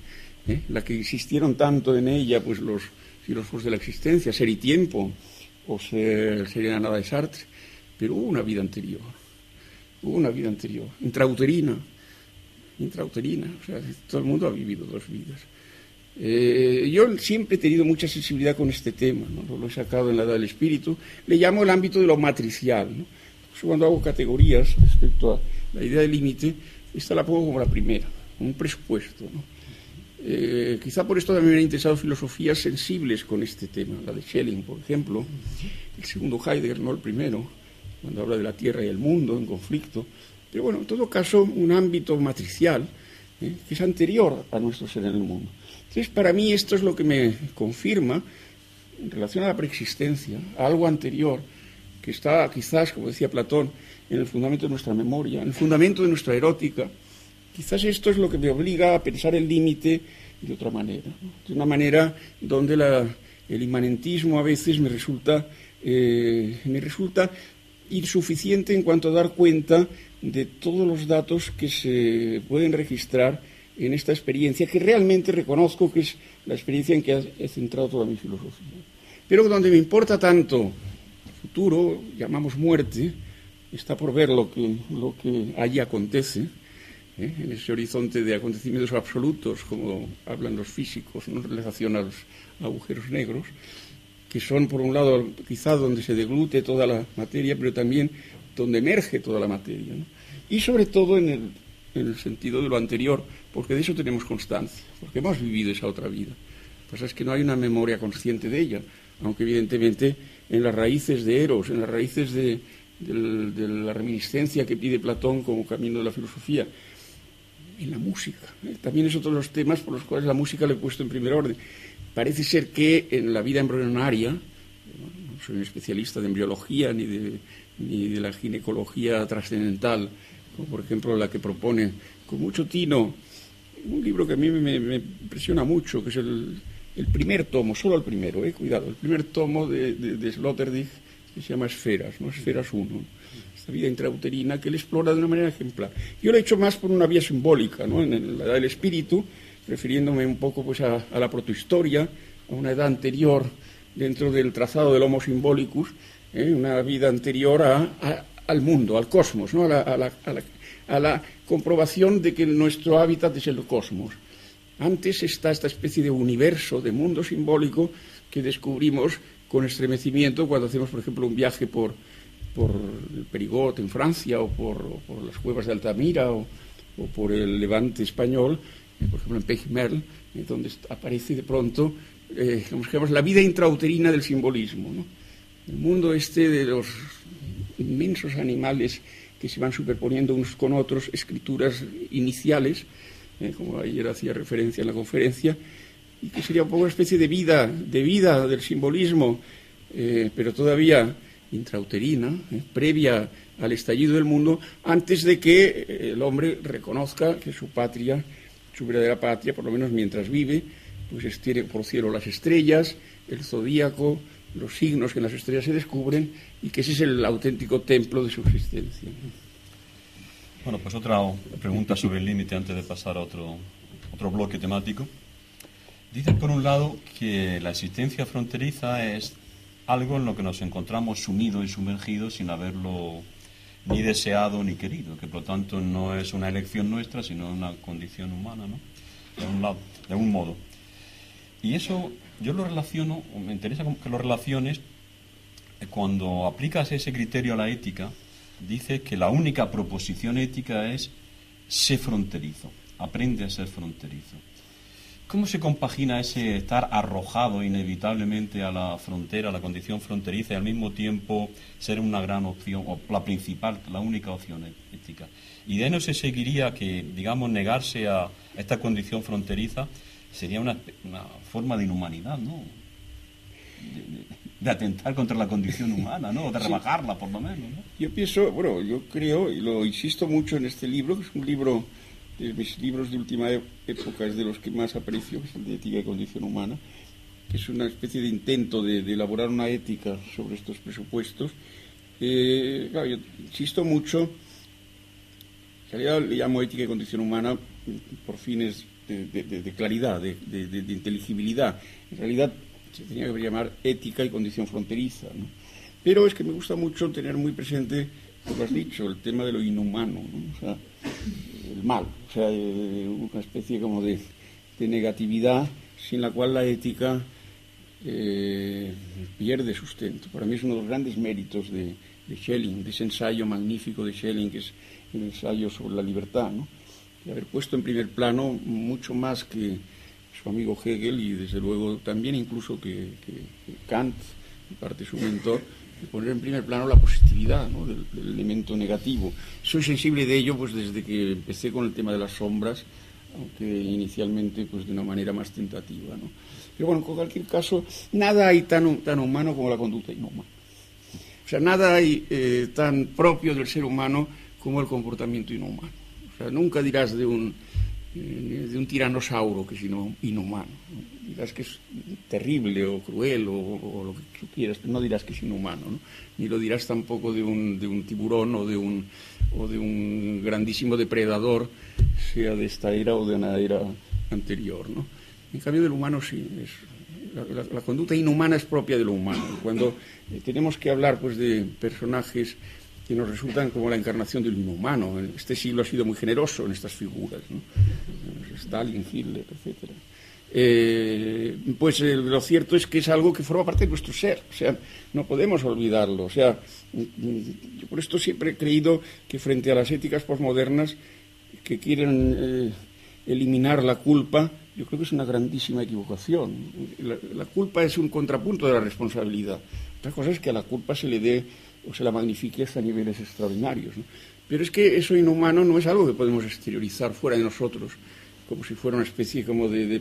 la que insistieron tanto en ella pues los filósofos de la existencia, Ser y Tiempo, o sería nada de Sartre, pero hubo una vida anterior, intrauterina, o sea, todo el mundo ha vivido dos vidas. Yo siempre he tenido mucha sensibilidad con este tema, ¿no? Lo he sacado en la Edad del Espíritu, le llamo el ámbito de lo matricial, ¿no? Cuando hago categorías respecto a la idea de límite, esta la pongo como la primera, como un presupuesto, ¿no? Quizá por esto también me han interesado filosofías sensibles con este tema, la de Schelling, por ejemplo, el segundo Heidegger, no el primero, cuando habla de la tierra y el mundo en conflicto, pero bueno, en todo caso, un ámbito matricial que es anterior a nuestro ser en el mundo. Entonces, para mí esto es lo que me confirma, en relación a la preexistencia, a algo anterior, que está quizás, como decía Platón, en el fundamento de nuestra memoria, en el fundamento de nuestra erótica. Quizás esto es lo que me obliga a pensar el límite de otra manera, ¿no? De una manera donde el inmanentismo a veces me resulta insuficiente en cuanto a dar cuenta de todos los datos que se pueden registrar en esta experiencia, que realmente reconozco que es la experiencia en que he centrado toda mi filosofía. Pero donde me importa tanto el futuro, llamamos muerte, está por ver lo que allí acontece, en ese horizonte de acontecimientos absolutos, como hablan los físicos, ¿no? En relación a los agujeros negros, que son, por un lado, quizá donde se deglute toda la materia, pero también donde emerge toda la materia, ¿no? Y sobre todo en el sentido de lo anterior, porque de eso tenemos constancia, porque hemos vivido esa otra vida. Lo que pasa es que no hay una memoria consciente de ella, aunque evidentemente en las raíces de Eros, en las raíces de la reminiscencia que pide Platón como camino de la filosofía, en la música, también es otro de los temas por los cuales la música le he puesto en primer orden. Parece ser que en la vida embrionaria, no soy un especialista de embriología ni de la ginecología trascendental, como por ejemplo la que propone con mucho tino un libro que a mí me impresiona mucho, que es el primer tomo, solo el primero, cuidado, el primer tomo de Sloterdijk, que se llama Esferas, ¿no? Esferas 1, esta vida intrauterina que él explora de una manera ejemplar. Yo lo he hecho más por una vía simbólica, ¿no? En la edad del espíritu, refiriéndome un poco pues a la protohistoria, a una edad anterior dentro del trazado del Homo Symbolicus, una vida anterior al mundo, al cosmos, ¿no? A la comprobación de que nuestro hábitat es el cosmos. Antes está esta especie de universo, de mundo simbólico que descubrimos con estremecimiento cuando hacemos, por ejemplo, un viaje por el Périgot en Francia o por las cuevas de Altamira o por el Levante español, por ejemplo en Pech-Merl, donde aparece de pronto la vida intrauterina del simbolismo, ¿no? El mundo de los inmensos animales que se van superponiendo unos con otros, escrituras iniciales, como ayer hacía referencia en la conferencia, y que sería un poco una especie de vida del simbolismo, pero todavía intrauterina, previa al estallido del mundo, antes de que el hombre reconozca que su patria, su verdadera patria, por lo menos mientras vive, pues tiene por cielo las estrellas, el zodíaco, los signos que en las estrellas se descubren, y que ese es el auténtico templo de su existencia. Bueno, pues otra pregunta sobre el límite antes de pasar a otro bloque temático. Dice, por un lado, que la existencia fronteriza es algo en lo que nos encontramos sumidos y sumergidos sin haberlo ni deseado ni querido, que por lo tanto no es una elección nuestra, sino una condición humana, ¿no? De algún modo. Y eso yo lo relaciono, me interesa que lo relaciones, cuando aplicas ese criterio a la ética, dice que la única proposición ética es sé fronterizo, aprende a ser fronterizo. ¿Cómo se compagina ese estar arrojado inevitablemente a la frontera, a la condición fronteriza, y al mismo tiempo ser una gran opción, o la principal, la única opción ética? Y de ahí no se seguiría que, digamos, negarse a esta condición fronteriza sería una forma de inhumanidad, ¿no? De atentar contra la condición humana, ¿no? De rebajarla, por lo menos, ¿no? Yo pienso, bueno, yo creo, y lo insisto mucho en este libro, que es un libro de mis libros de última época, es de los que más aprecio, que es el de Ética y Condición Humana, que es una especie de intento de elaborar una ética sobre estos presupuestos. Claro, yo insisto mucho, en realidad le llamo Ética y Condición Humana por fines de claridad, de inteligibilidad. En realidad se tenía que llamar Ética y Condición Fronteriza, ¿no? Pero es que me gusta mucho tener muy presente, como lo has dicho, el tema de lo inhumano, ¿no? O sea, el mal, o sea, una especie como de negatividad sin la cual la ética pierde sustento. Para mí es uno de los grandes méritos de Schelling, de ese ensayo magnífico de Schelling, que es el ensayo sobre la libertad, ¿no? Y haber puesto en primer plano mucho más que su amigo Hegel y desde luego también incluso que Kant, en parte su mentor, de poner en primer plano la positividad, ¿no? del elemento negativo. Soy sensible de ello pues desde que empecé con el tema de las sombras, aunque inicialmente pues de una manera más tentativa, ¿no? Pero bueno, en cualquier caso, nada hay tan humano como la conducta inhumana. O sea, nada hay tan propio del ser humano como el comportamiento inhumano. O sea, nunca dirás de un tiranosaurio que es inhumano. Dirás que es terrible o cruel o lo que tú quieras, pero no dirás que es inhumano, ¿no? Ni lo dirás tampoco de un tiburón o de un grandísimo depredador, sea de esta era o de una era anterior, ¿no? En cambio del humano sí, la conducta inhumana es propia de lo humano. Cuando tenemos que hablar pues de personajes que nos resultan como la encarnación del inhumano. Este siglo ha sido muy generoso en estas figuras, ¿no? Stalin, Hitler, etcétera. Pues lo cierto es que es algo que forma parte de nuestro ser, o sea, no podemos olvidarlo. O sea, yo por esto siempre he creído que frente a las éticas posmodernas que quieren eliminar la culpa, yo creo que es una grandísima equivocación. La culpa es un contrapunto de la responsabilidad. Otra cosa es que a la culpa se le dé o se la magnifique hasta niveles extraordinarios, ¿no? Pero es que eso inhumano no es algo que podemos exteriorizar fuera de nosotros, como si fuera una especie como de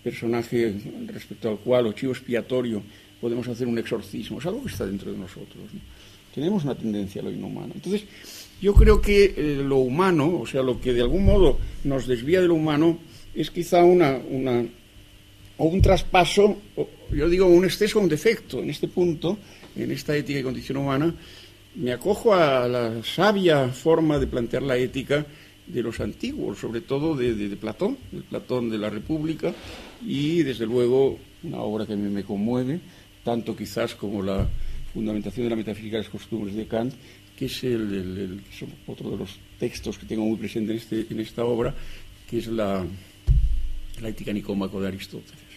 personaje respecto al cual, o chivo expiatorio, podemos hacer un exorcismo. Es algo que está dentro de nosotros, ¿no? Tenemos una tendencia a lo inhumano. Entonces, yo creo que lo humano, o sea, lo que de algún modo nos desvía de lo humano, es quizá o un traspaso, yo digo un exceso o un defecto. En este punto, en esta ética y condición humana, me acojo a la sabia forma de plantear la ética de los antiguos, sobre todo de Platón, el Platón de la República, y desde luego una obra que me conmueve, tanto quizás como la fundamentación de la metafísica de las costumbres de Kant, que es otro de los textos que tengo muy presente en esta obra, que es la ética nicómaco de Aristóteles.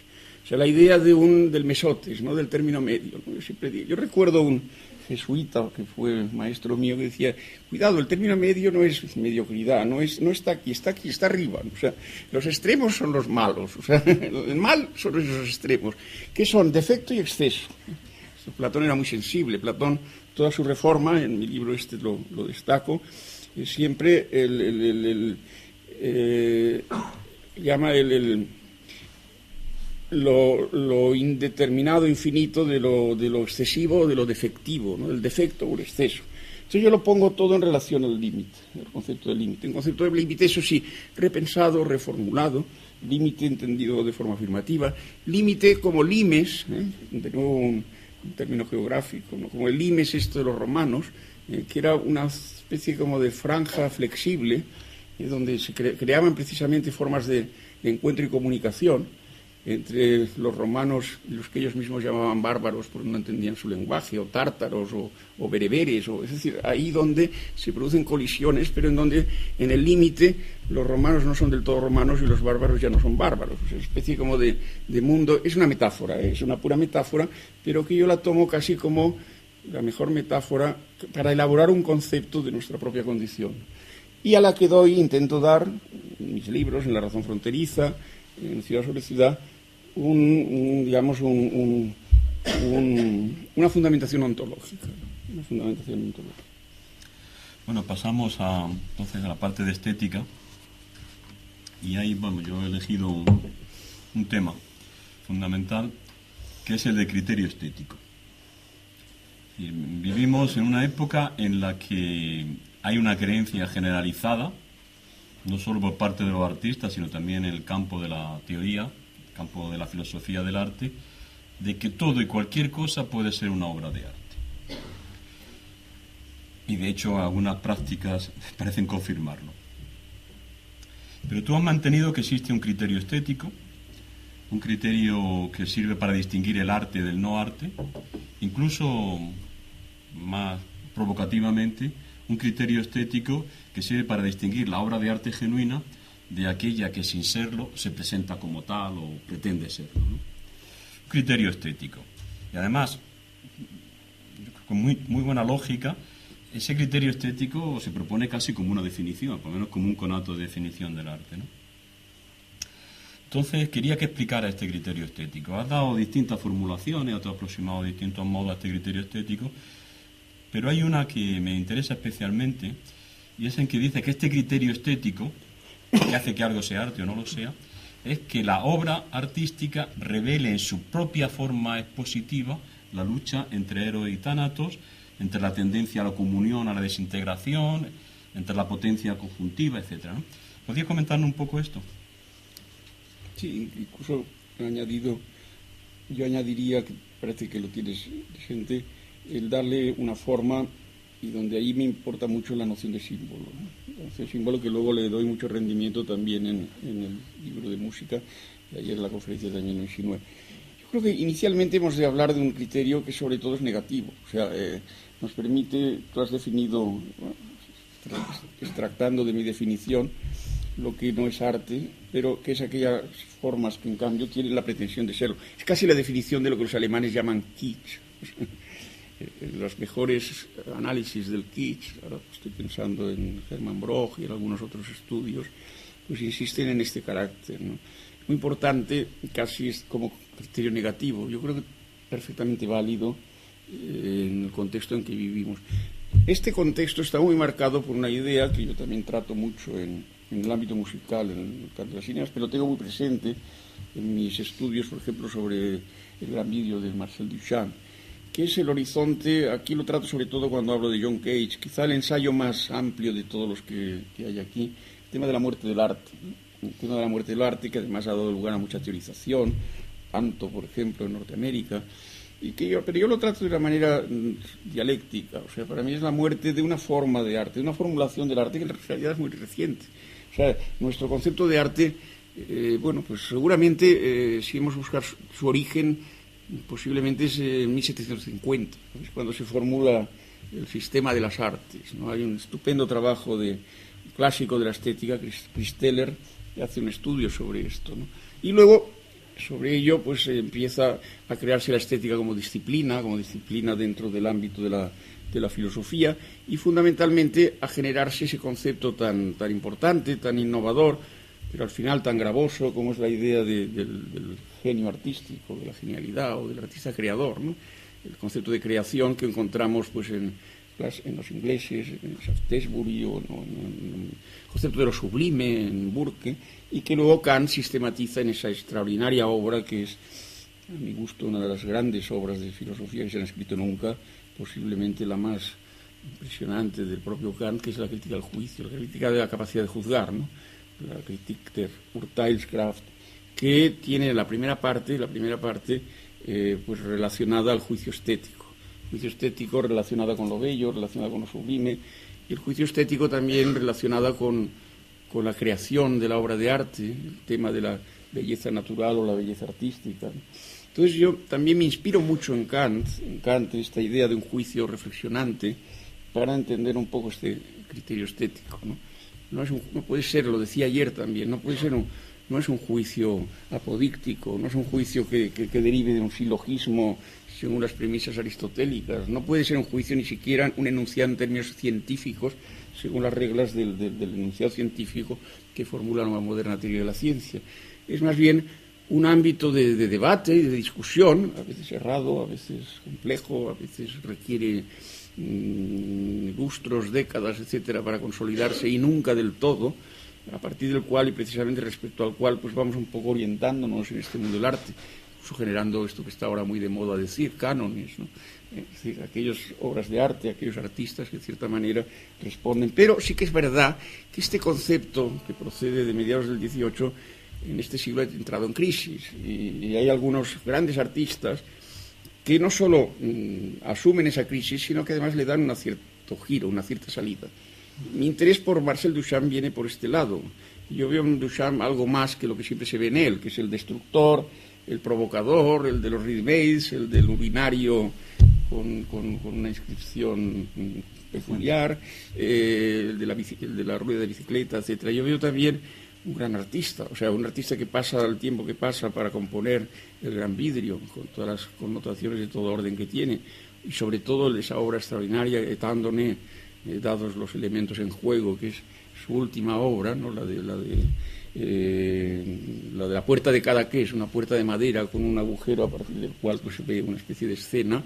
O sea, la idea del mesotes, ¿no? Del término medio, ¿no? Yo recuerdo un jesuita que fue maestro mío que decía, cuidado, el término medio no es mediocridad, no está aquí, está arriba. O sea, los extremos son los malos, o sea, el mal son esos extremos, que son defecto y exceso. Platón era muy sensible. Platón, toda su reforma, en mi libro lo destaco, siempre llama lo indeterminado, infinito de lo excesivo o de lo defectivo, ¿no? El defecto o el exceso. Entonces yo lo pongo todo en relación al límite, el concepto de límite. Un concepto de límite, eso sí, repensado, reformulado, límite entendido de forma afirmativa, límite como limes, de nuevo un término geográfico, ¿no? Como el limes esto de los romanos, que era una especie como de franja flexible, donde se creaban precisamente formas de encuentro y comunicación entre los romanos y los que ellos mismos llamaban bárbaros porque no entendían su lenguaje, o tártaros, o bereberes, es decir, ahí donde se producen colisiones, pero en donde en el límite los romanos no son del todo romanos y los bárbaros ya no son bárbaros. O sea, una especie como de mundo, es una metáfora, es una pura metáfora, pero que yo la tomo casi como la mejor metáfora para elaborar un concepto de nuestra propia condición, y a la que intento dar en mis libros, en La razón fronteriza, en Ciudad sobre Ciudad, digamos, una fundamentación ontológica. Una fundamentación ontológica. Bueno, pasamos entonces a la parte de estética. Y ahí, bueno, yo he elegido un tema fundamental, que es el de criterio estético. Vivimos en una época en la que hay una creencia generalizada, no solo por parte de los artistas, sino también en el campo de la teoría, el campo de la filosofía del arte, de que todo y cualquier cosa puede ser una obra de arte. Y de hecho algunas prácticas parecen confirmarlo. Pero tú has mantenido que existe un criterio estético, un criterio que sirve para distinguir el arte del no arte, incluso más provocativamente, un criterio estético que sirve para distinguir la obra de arte genuina de aquella que sin serlo se presenta como tal o pretende serlo, ¿no? Un criterio estético. Y además, con muy buena lógica, ese criterio estético se propone casi como una definición, por lo menos como un conato de definición del arte, ¿no? Entonces, quería que explicara este criterio estético. Has dado distintas formulaciones, has aproximado de distintos modos a este criterio estético, pero hay una que me interesa especialmente, y es en que dice que este criterio estético, que hace que algo sea arte o no lo sea, es que la obra artística revele en su propia forma expositiva la lucha entre héroes y tánatos, entre la tendencia a la comunión, a la desintegración, entre la potencia conjuntiva, etc., ¿no? ¿Podrías comentarnos un poco esto? Sí, incluso yo añadiría, que parece que lo tienes presente, el darle una forma, y donde ahí me importa mucho la noción de símbolo, ¿no? La noción de símbolo, que luego le doy mucho rendimiento también en el libro de música, y ayer en la conferencia también lo insinué. Yo creo que inicialmente hemos de hablar de un criterio que sobre todo es negativo, o sea, nos permite, tú has definido, bueno, extractando de mi definición, lo que no es arte, pero que es aquellas formas que en cambio tienen la pretensión de serlo. Es casi la definición de lo que los alemanes llaman kitsch. Los mejores análisis del kitsch, ahora estoy pensando en Hermann Broch y en algunos otros estudios, pues insisten en este carácter, ¿no? Muy importante, casi es como criterio negativo. Yo creo que perfectamente válido en el contexto en que vivimos. Este contexto está muy marcado por una idea que yo también trato mucho en el ámbito musical, en el canto de las cinemas, pero lo tengo muy presente en mis estudios, por ejemplo, sobre el gran vídeo de Marcel Duchamp, que es el horizonte. Aquí lo trato sobre todo cuando hablo de John Cage, quizá el ensayo más amplio de todos los que hay aquí, el tema de la muerte del arte, ¿no? El tema de la muerte del arte, que además ha dado lugar a mucha teorización, tanto, por ejemplo, en Norteamérica, pero yo lo trato de una manera dialéctica. O sea, para mí es la muerte de una forma de arte, de una formulación del arte que en realidad es muy reciente. O sea, nuestro concepto de arte, bueno, pues seguramente si hemos buscado su origen, posiblemente es en 1750, es cuando se formula el sistema de las artes, ¿no? Hay un estupendo trabajo clásico de la estética, Christeller, que hace un estudio sobre esto, ¿no? Y luego, sobre ello, pues empieza a crearse la estética como disciplina dentro del ámbito de la filosofía, y fundamentalmente a generarse ese concepto tan importante, tan innovador, pero al final tan gravoso como es la idea del genio artístico, de la genialidad o del artista creador, ¿no? El concepto de creación que encontramos pues en los ingleses, en Shaftesbury, o en el concepto de lo sublime en Burke, y que luego Kant sistematiza en esa extraordinaria obra que es, a mi gusto, una de las grandes obras de filosofía que se han escrito nunca, posiblemente la más impresionante del propio Kant, que es la crítica al juicio, la crítica de la capacidad de juzgar, ¿no? La Kritik der Urteilskraft, que tiene la primera parte pues relacionada al juicio estético relacionada con lo bello, relacionada con lo sublime, y el juicio estético también relacionada con la creación de la obra de arte, el tema de la belleza natural o la belleza artística. Entonces yo también me inspiro mucho en Kant, esta idea de un juicio reflexionante, para entender un poco este criterio estético, ¿no? No puede ser, lo decía ayer también, no es un juicio apodíctico, no es un juicio que derive de un silogismo según las premisas aristotélicas, no puede ser un juicio ni siquiera un enunciado en términos científicos según las reglas del enunciado científico que formula la moderna teoría de la ciencia. es más bien un ámbito de debate y de discusión, a veces cerrado, a veces complejo, a veces requiere lustros, décadas, etcétera, para consolidarse, y nunca del todo, a partir del cual y precisamente respecto al cual pues vamos un poco orientándonos en este mundo del arte, generando esto que está ahora muy de moda decir, cánones, ¿no? Es decir, aquellas obras de arte, aquellos artistas que de cierta manera responden. Pero sí que es verdad que este concepto, que procede de mediados del XVIII, en este siglo ha entrado en crisis, y hay algunos grandes artistas que no solo asumen esa crisis, sino que además le dan un cierto giro, una cierta salida. Mi interés por Marcel Duchamp viene por este lado. Yo veo en Duchamp algo más que lo que siempre se ve en él, que es el destructor, el provocador, el de los ready-mades, el del urinario con una inscripción peculiar, el de la rueda de bicicleta, etcétera. Yo veo también un gran artista, o sea, un artista que pasa el tiempo que pasa para componer el Gran Vidrio, con todas las connotaciones de todo orden que tiene, y sobre todo esa obra extraordinaria, Étant dados los elementos en juego, que es su última obra, ¿no? la de la puerta de Cadaqués, una puerta de madera con un agujero a partir del cual pues, se ve una especie de escena.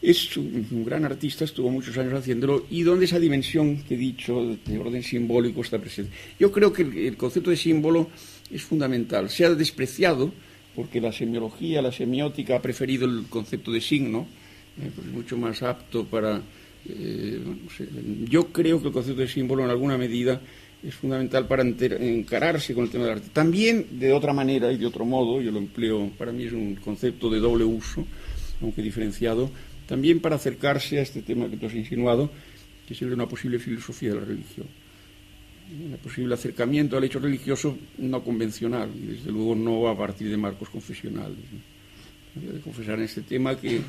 Es un gran artista, estuvo muchos años haciéndolo, y donde esa dimensión que he dicho de orden simbólico está presente. Yo creo que el concepto de símbolo es fundamental. Se ha despreciado porque la semiología, la semiótica ha preferido el concepto de signo, pues mucho más apto para... no sé, yo creo que el concepto de símbolo en alguna medida es fundamental para encararse con el tema del arte. También de otra manera y de otro modo, yo lo empleo, para mí es un concepto de doble uso, aunque diferenciado, también para acercarse a este tema que tú has insinuado, que sería una posible filosofía de la religión, un posible acercamiento al hecho religioso no convencional, y desde luego no a partir de marcos confesionales, ¿no? Voy a confesar en este tema que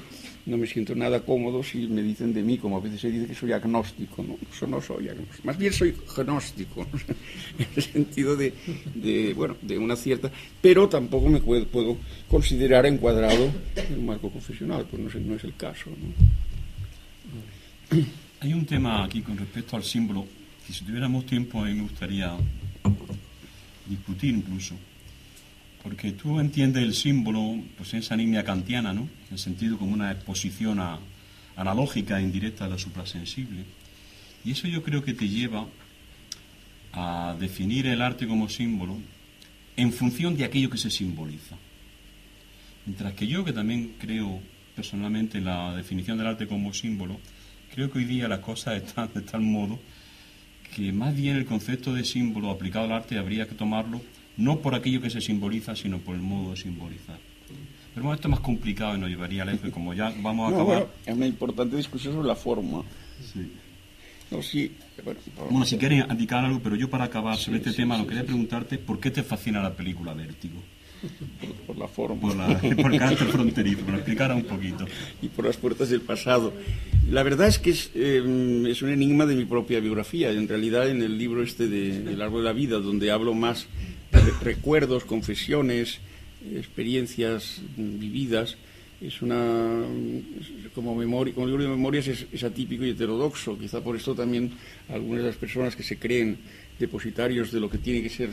no me siento nada cómodo si me dicen de mí, como a veces se dice, que soy agnóstico, ¿no? Eso no soy agnóstico, más bien soy gnóstico, ¿no? En el sentido de una cierta... Pero tampoco me puedo considerar encuadrado en un marco confesional, pues no es el caso, ¿no? Hay un tema aquí con respecto al símbolo, que si tuviéramos tiempo a mí me gustaría discutir incluso. Porque tú entiendes el símbolo pues en esa línea kantiana, ¿no? En el sentido como una exposición analógica e indirecta de la suprasensible. Y eso yo creo que te lleva a definir el arte como símbolo en función de aquello que se simboliza. Mientras que yo, que también creo personalmente en la definición del arte como símbolo, creo que hoy día las cosas están de tal modo que más bien el concepto de símbolo aplicado al arte habría que tomarlo no por aquello que se simboliza, sino por el modo de simbolizar. Pero bueno, esto es más complicado y nos llevaría lejos, y como ya vamos a acabar... Bueno, es una importante discusión sobre la forma. Sí. No, sí, bueno, si quieres indicar algo, pero yo para acabar sobre este tema, lo que quería preguntarte, ¿por qué te fascina la película Vértigo? Por la forma. Por el carácter fronterizo, me lo explicara un poquito. Y por las puertas del pasado. La verdad es que es un enigma de mi propia biografía. En realidad, en el libro de El árbol de la vida, donde hablo más de recuerdos, confesiones, experiencias vividas, como libro de memorias es atípico y heterodoxo. Quizá por esto también algunas de las personas que se creen depositarios de lo que tiene que ser,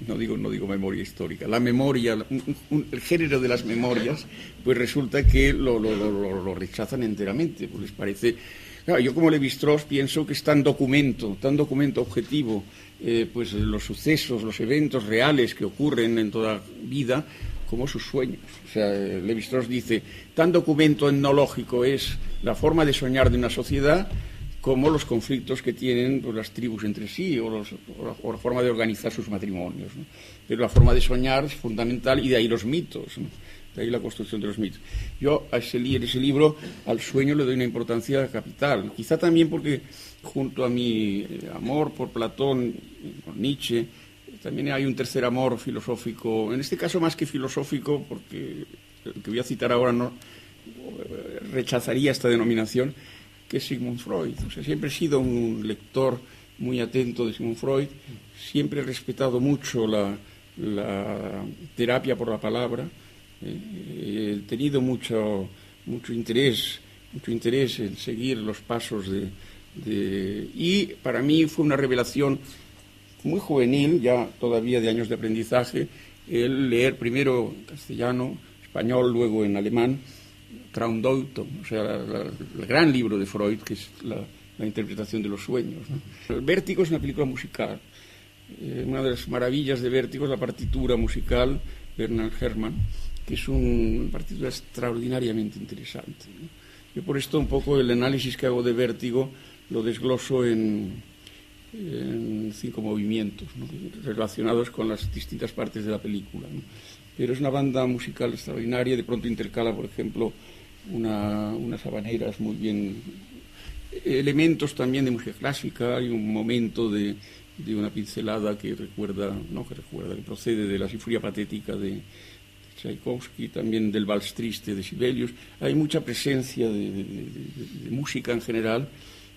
no digo memoria histórica, la memoria, el género de las memorias, pues resulta que lo rechazan enteramente, pues les parece... Claro, yo como Lévi-Strauss pienso que es tan documento objetivo, pues los sucesos, los eventos reales que ocurren en toda vida, como sus sueños. O sea, Lévi-Strauss dice, tan documento etnológico es la forma de soñar de una sociedad como los conflictos que tienen pues, las tribus entre sí o la forma de organizar sus matrimonios, ¿no? Pero la forma de soñar es fundamental y de ahí los mitos, ¿no? De ahí la construcción de los mitos. Yo en ese libro al sueño le doy una importancia capital, quizá también porque junto a mi amor por Platón, por Nietzsche, también hay un tercer amor filosófico, en este caso más que filosófico, porque el que voy a citar ahora no rechazaría esta denominación, que es Sigmund Freud. O sea, siempre he sido un lector muy atento de Sigmund Freud, siempre he respetado mucho la terapia por la palabra, he tenido mucho interés en seguir los pasos y para mí fue una revelación muy juvenil, ya todavía de años de aprendizaje, el leer primero en castellano, español, luego en alemán, Traumdeutung, o sea, el gran libro de Freud, que es la interpretación de los sueños, ¿no? El Vértigo es una película musical. Una de las maravillas de Vértigo es la partitura musical, Bernard Herrmann, que es una partitura extraordinariamente interesante, ¿no? Yo por esto un poco el análisis que hago de Vértigo lo desgloso en 5 movimientos, ¿no?, relacionados con las distintas partes de la película, ¿no? Pero es una banda musical extraordinaria. De pronto intercala, por ejemplo, unas habaneras muy bien, elementos también de música clásica. Hay un momento de una pincelada que procede de la Sinfonía Patética de Tchaikovsky, también del Vals Triste de Sibelius. Hay mucha presencia de música en general,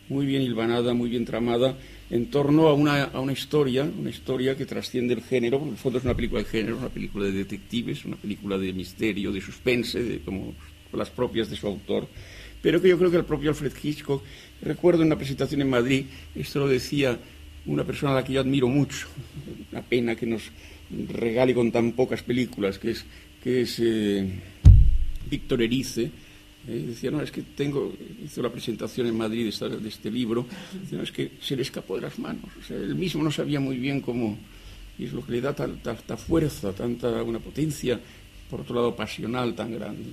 muy bien hilvanada, muy bien tramada, en torno a una historia que trasciende el género. En el fondo es una película de género, una película de detectives, una película de misterio, de suspense, como las propias de su autor, pero que yo creo que el propio Alfred Hitchcock, recuerdo en una presentación en Madrid, esto lo decía una persona a la que yo admiro mucho, una pena que nos regale con tan pocas películas, que es Víctor Erice. Decía, no, es que hizo la presentación en Madrid de este libro, decía, no, es que se le escapó de las manos, o sea, él mismo no sabía muy bien cómo, y es lo que le da tanta fuerza, una potencia, por otro lado, pasional tan grande.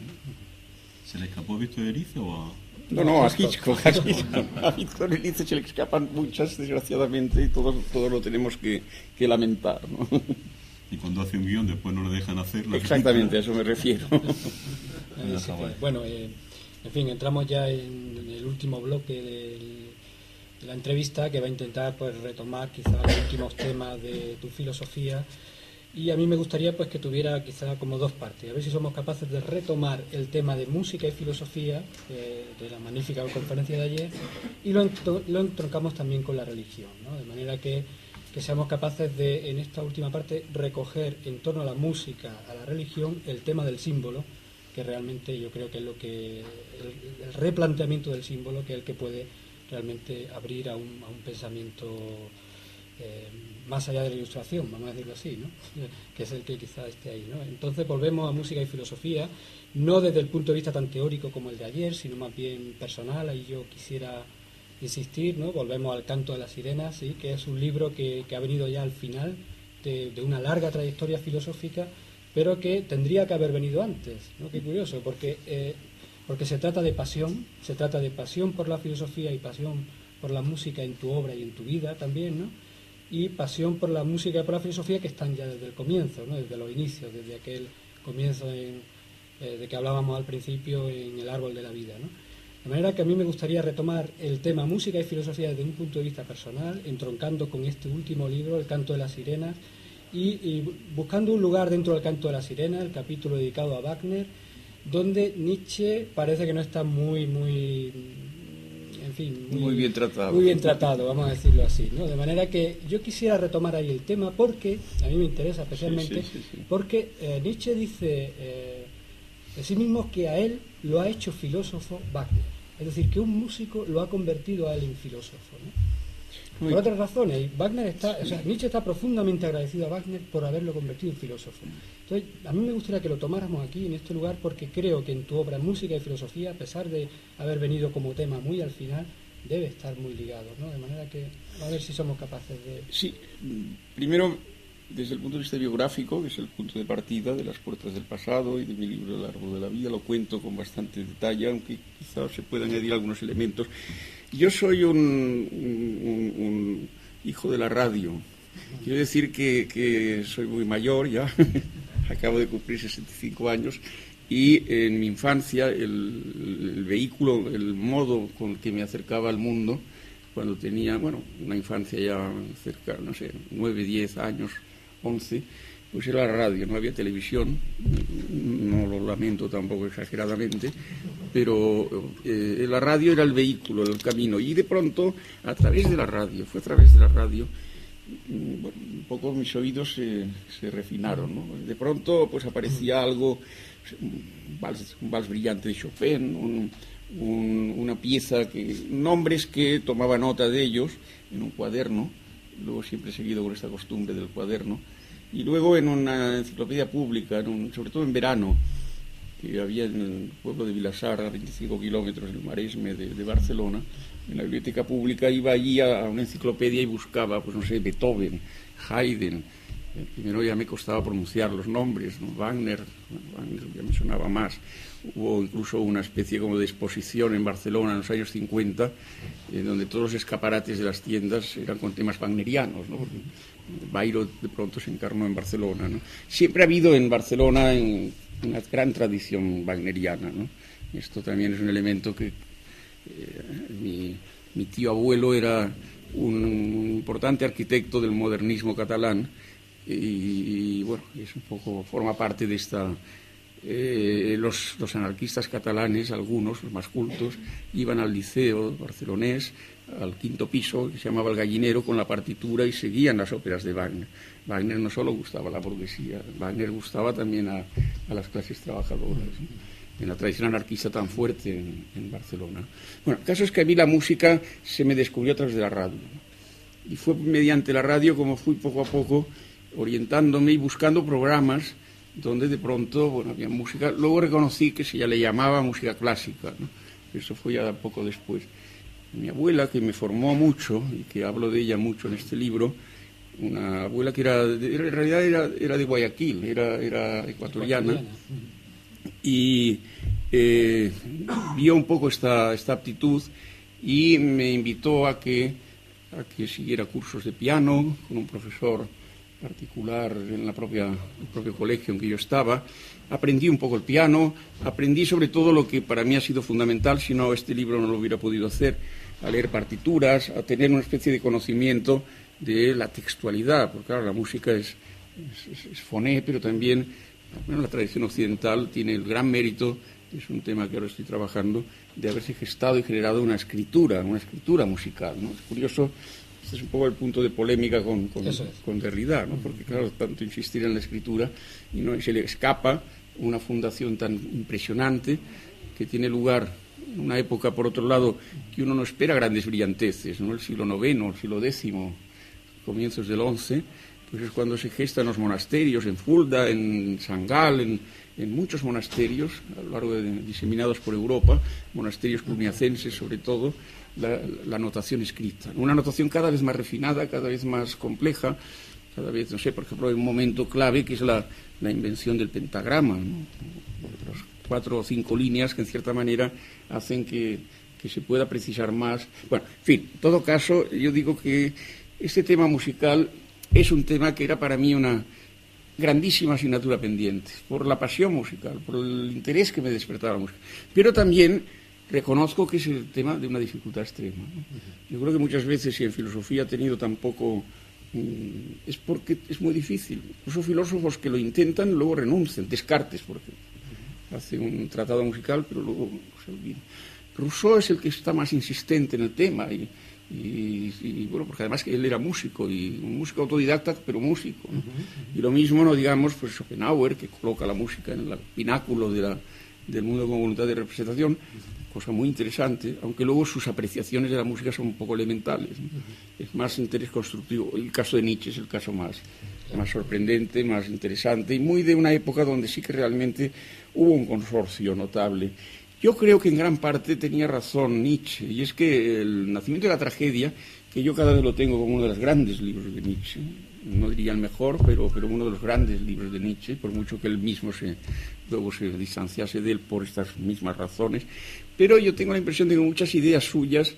¿Se le escapó a Víctor Erice o a...? No, a Hitchcock. A Víctor Erice se le escapan muchas, desgraciadamente, y todo lo tenemos que lamentar, ¿no? Y cuando hace un guión después no le dejan hacerlo. Exactamente, a eso me refiero. Bueno, en fin, entramos ya en el último bloque de la entrevista, que va a intentar pues retomar quizás los últimos temas de tu filosofía, y a mí me gustaría pues que tuviera quizás como dos partes, a ver si somos capaces de retomar el tema de música y filosofía de la magnífica conferencia de ayer, y lo entroncamos también con la religión, ¿no? De manera que seamos capaces de, en esta última parte, recoger en torno a la música, a la religión, el tema del símbolo, que realmente yo creo que es lo que el replanteamiento del símbolo, que es el que puede realmente abrir a un pensamiento más allá de la ilustración, vamos a decirlo así, ¿no? Que es el que quizá esté ahí, ¿no? Entonces volvemos a música y filosofía, no desde el punto de vista tan teórico como el de ayer, sino más bien personal. Ahí yo quisiera insistir, ¿no? Volvemos al Canto de las Sirenas, ¿sí?, que es un libro que ha venido ya al final de una larga trayectoria filosófica, pero que tendría que haber venido antes, ¿no? Qué curioso, porque se trata de pasión por la filosofía y pasión por la música en tu obra y en tu vida también, ¿no? Y pasión por la música y por la filosofía que están ya desde el comienzo, ¿no? Desde los inicios, desde aquel comienzo de que hablábamos al principio en El Árbol de la Vida, ¿no? De manera que a mí me gustaría retomar el tema música y filosofía desde un punto de vista personal, entroncando con este último libro, El Canto de las Sirenas, y buscando un lugar dentro del Canto de las Sirenas, el capítulo dedicado a Wagner, donde Nietzsche parece que no está muy bien tratado. Muy bien tratado, vamos a decirlo así, ¿no? De manera que yo quisiera retomar ahí el tema, porque a mí me interesa especialmente, sí. Porque Nietzsche dice de sí mismo que a él lo ha hecho filósofo Wagner, es decir, que un músico lo ha convertido a él en filósofo, ¿no? Por otras razones, Nietzsche está profundamente agradecido a Wagner por haberlo convertido en filósofo. Entonces, a mí me gustaría que lo tomáramos aquí, en este lugar, porque creo que en tu obra Música y Filosofía, a pesar de haber venido como tema muy al final, debe estar muy ligado, ¿no? De manera que a ver si somos capaces de... Sí, primero, desde el punto de vista biográfico, que es el punto de partida de Las Puertas del Pasado y de mi libro El Árbol de la Vida, lo cuento con bastante detalle, aunque quizás se puedan añadir algunos elementos. Yo soy un hijo de la radio. Quiero decir que soy muy mayor ya, acabo de cumplir 65 años, y en mi infancia el vehículo, el modo con que me acercaba al mundo, cuando tenía, una infancia ya cerca, 9, 10 años, 11, pues era la radio, no había televisión, no lo lamento tampoco exageradamente, pero la radio era el vehículo, el camino, y de pronto, fue a través de la radio, un poco mis oídos se refinaron, ¿no? De pronto pues aparecía algo, un vals brillante de Chopin, una pieza, nombres que tomaba nota de ellos en un cuaderno, luego siempre he seguido con esta costumbre del cuaderno. Y luego en una enciclopedia pública, sobre todo en verano, que había en el pueblo de Vilassar, a 25 kilómetros del Maresme de Barcelona, en la biblioteca pública iba allí a una enciclopedia y buscaba, pues no sé, Beethoven, Haydn. Primero ya me costaba pronunciar los nombres, ¿no? Wagner ya me sonaba más. Hubo incluso una especie como de exposición en Barcelona en los años 50, donde todos los escaparates de las tiendas eran con temas wagnerianos, ¿no? Porque Bayreuth de pronto se encarnó en Barcelona, ¿no? Siempre ha habido en Barcelona una gran tradición wagneriana, ¿no? Esto también es un elemento que mi tío abuelo era un importante arquitecto del modernismo catalán y bueno, es un poco, forma parte de esta... los anarquistas catalanes, algunos, los más cultos, iban al liceo barcelonés, al quinto piso, que se llamaba El Gallinero, con la partitura y seguían las óperas de Wagner. Wagner no solo gustaba la burguesía, Wagner gustaba también a las clases trabajadoras, ¿no? En la tradición anarquista tan fuerte en Barcelona. Bueno, el caso es que a mí la música se me descubrió a través de la radio, ¿no? Y fue mediante la radio como fui poco a poco orientándome y buscando programas donde de pronto, bueno, había música. Luego reconocí que se ya le llamaba música clásica, ¿no? Eso fue ya poco después. Mi abuela, que me formó mucho, y que hablo de ella mucho en este libro, una abuela que en realidad era de Guayaquil, era ecuatoriana, y vio un poco esta aptitud y me invitó a que siguiera cursos de piano con un profesor particular en el propio colegio en que yo estaba. Aprendí un poco el piano, aprendí sobre todo lo que para mí ha sido fundamental, si no este libro no lo hubiera podido hacer, a leer partituras, a tener una especie de conocimiento de la textualidad, porque claro, la música es foné, pero también, bueno, la tradición occidental tiene el gran mérito, es un tema que ahora estoy trabajando, de haberse gestado y generado una escritura musical, ¿no? Es curioso. Este es un poco el punto de polémica con Derrida, ¿no? Porque claro, tanto insistir en la escritura y no se le escapa una fundación tan impresionante que tiene lugar en una época, por otro lado, que uno no espera grandes brillanteces, ¿no? El siglo IX, el siglo X, comienzos del XI, pues es cuando se gestan los monasterios, en Fulda, en Sangal, en muchos monasterios a lo largo diseminados por Europa, monasterios cluniacenses sobre todo, la notación escrita. Una notación cada vez más refinada, cada vez más compleja, cada vez, no sé, por ejemplo, hay un momento clave que es la invención del pentagrama, ¿no? Las 4 o 5 líneas que en cierta manera hacen que se pueda precisar más. Bueno, en fin, en todo caso, yo digo que este tema musical es un tema que era para mí una grandísima asignatura pendiente, por la pasión musical, por el interés que me despertaba la música. Pero también reconozco que es el tema de una dificultad extrema, ¿no? Yo creo que muchas veces, si en filosofía ha tenido tan poco, es porque es muy difícil. Incluso filósofos que lo intentan luego renuncian. Descartes, por ejemplo, hace un tratado musical, pero luego se olvida. Rousseau es el que está más insistente en el tema y bueno, porque además que él era músico, y un músico autodidacta, pero músico, ¿no? Y lo mismo, no digamos, pues Schopenhauer, que coloca la música en el pináculo del mundo con voluntad de representación, cosa muy interesante, aunque luego sus apreciaciones de la música son un poco elementales, ¿no? Es más interés constructivo. El caso de Nietzsche es el caso más sorprendente, más interesante, y muy de una época donde sí que realmente hubo un consorcio notable. Yo creo que en gran parte tenía razón Nietzsche, y es que El nacimiento de la tragedia, que yo cada vez lo tengo como uno de los grandes libros de Nietzsche, no diría el mejor, pero uno de los grandes libros de Nietzsche, por mucho que él mismo luego se distanciase de él por estas mismas razones, pero yo tengo la impresión de que muchas ideas suyas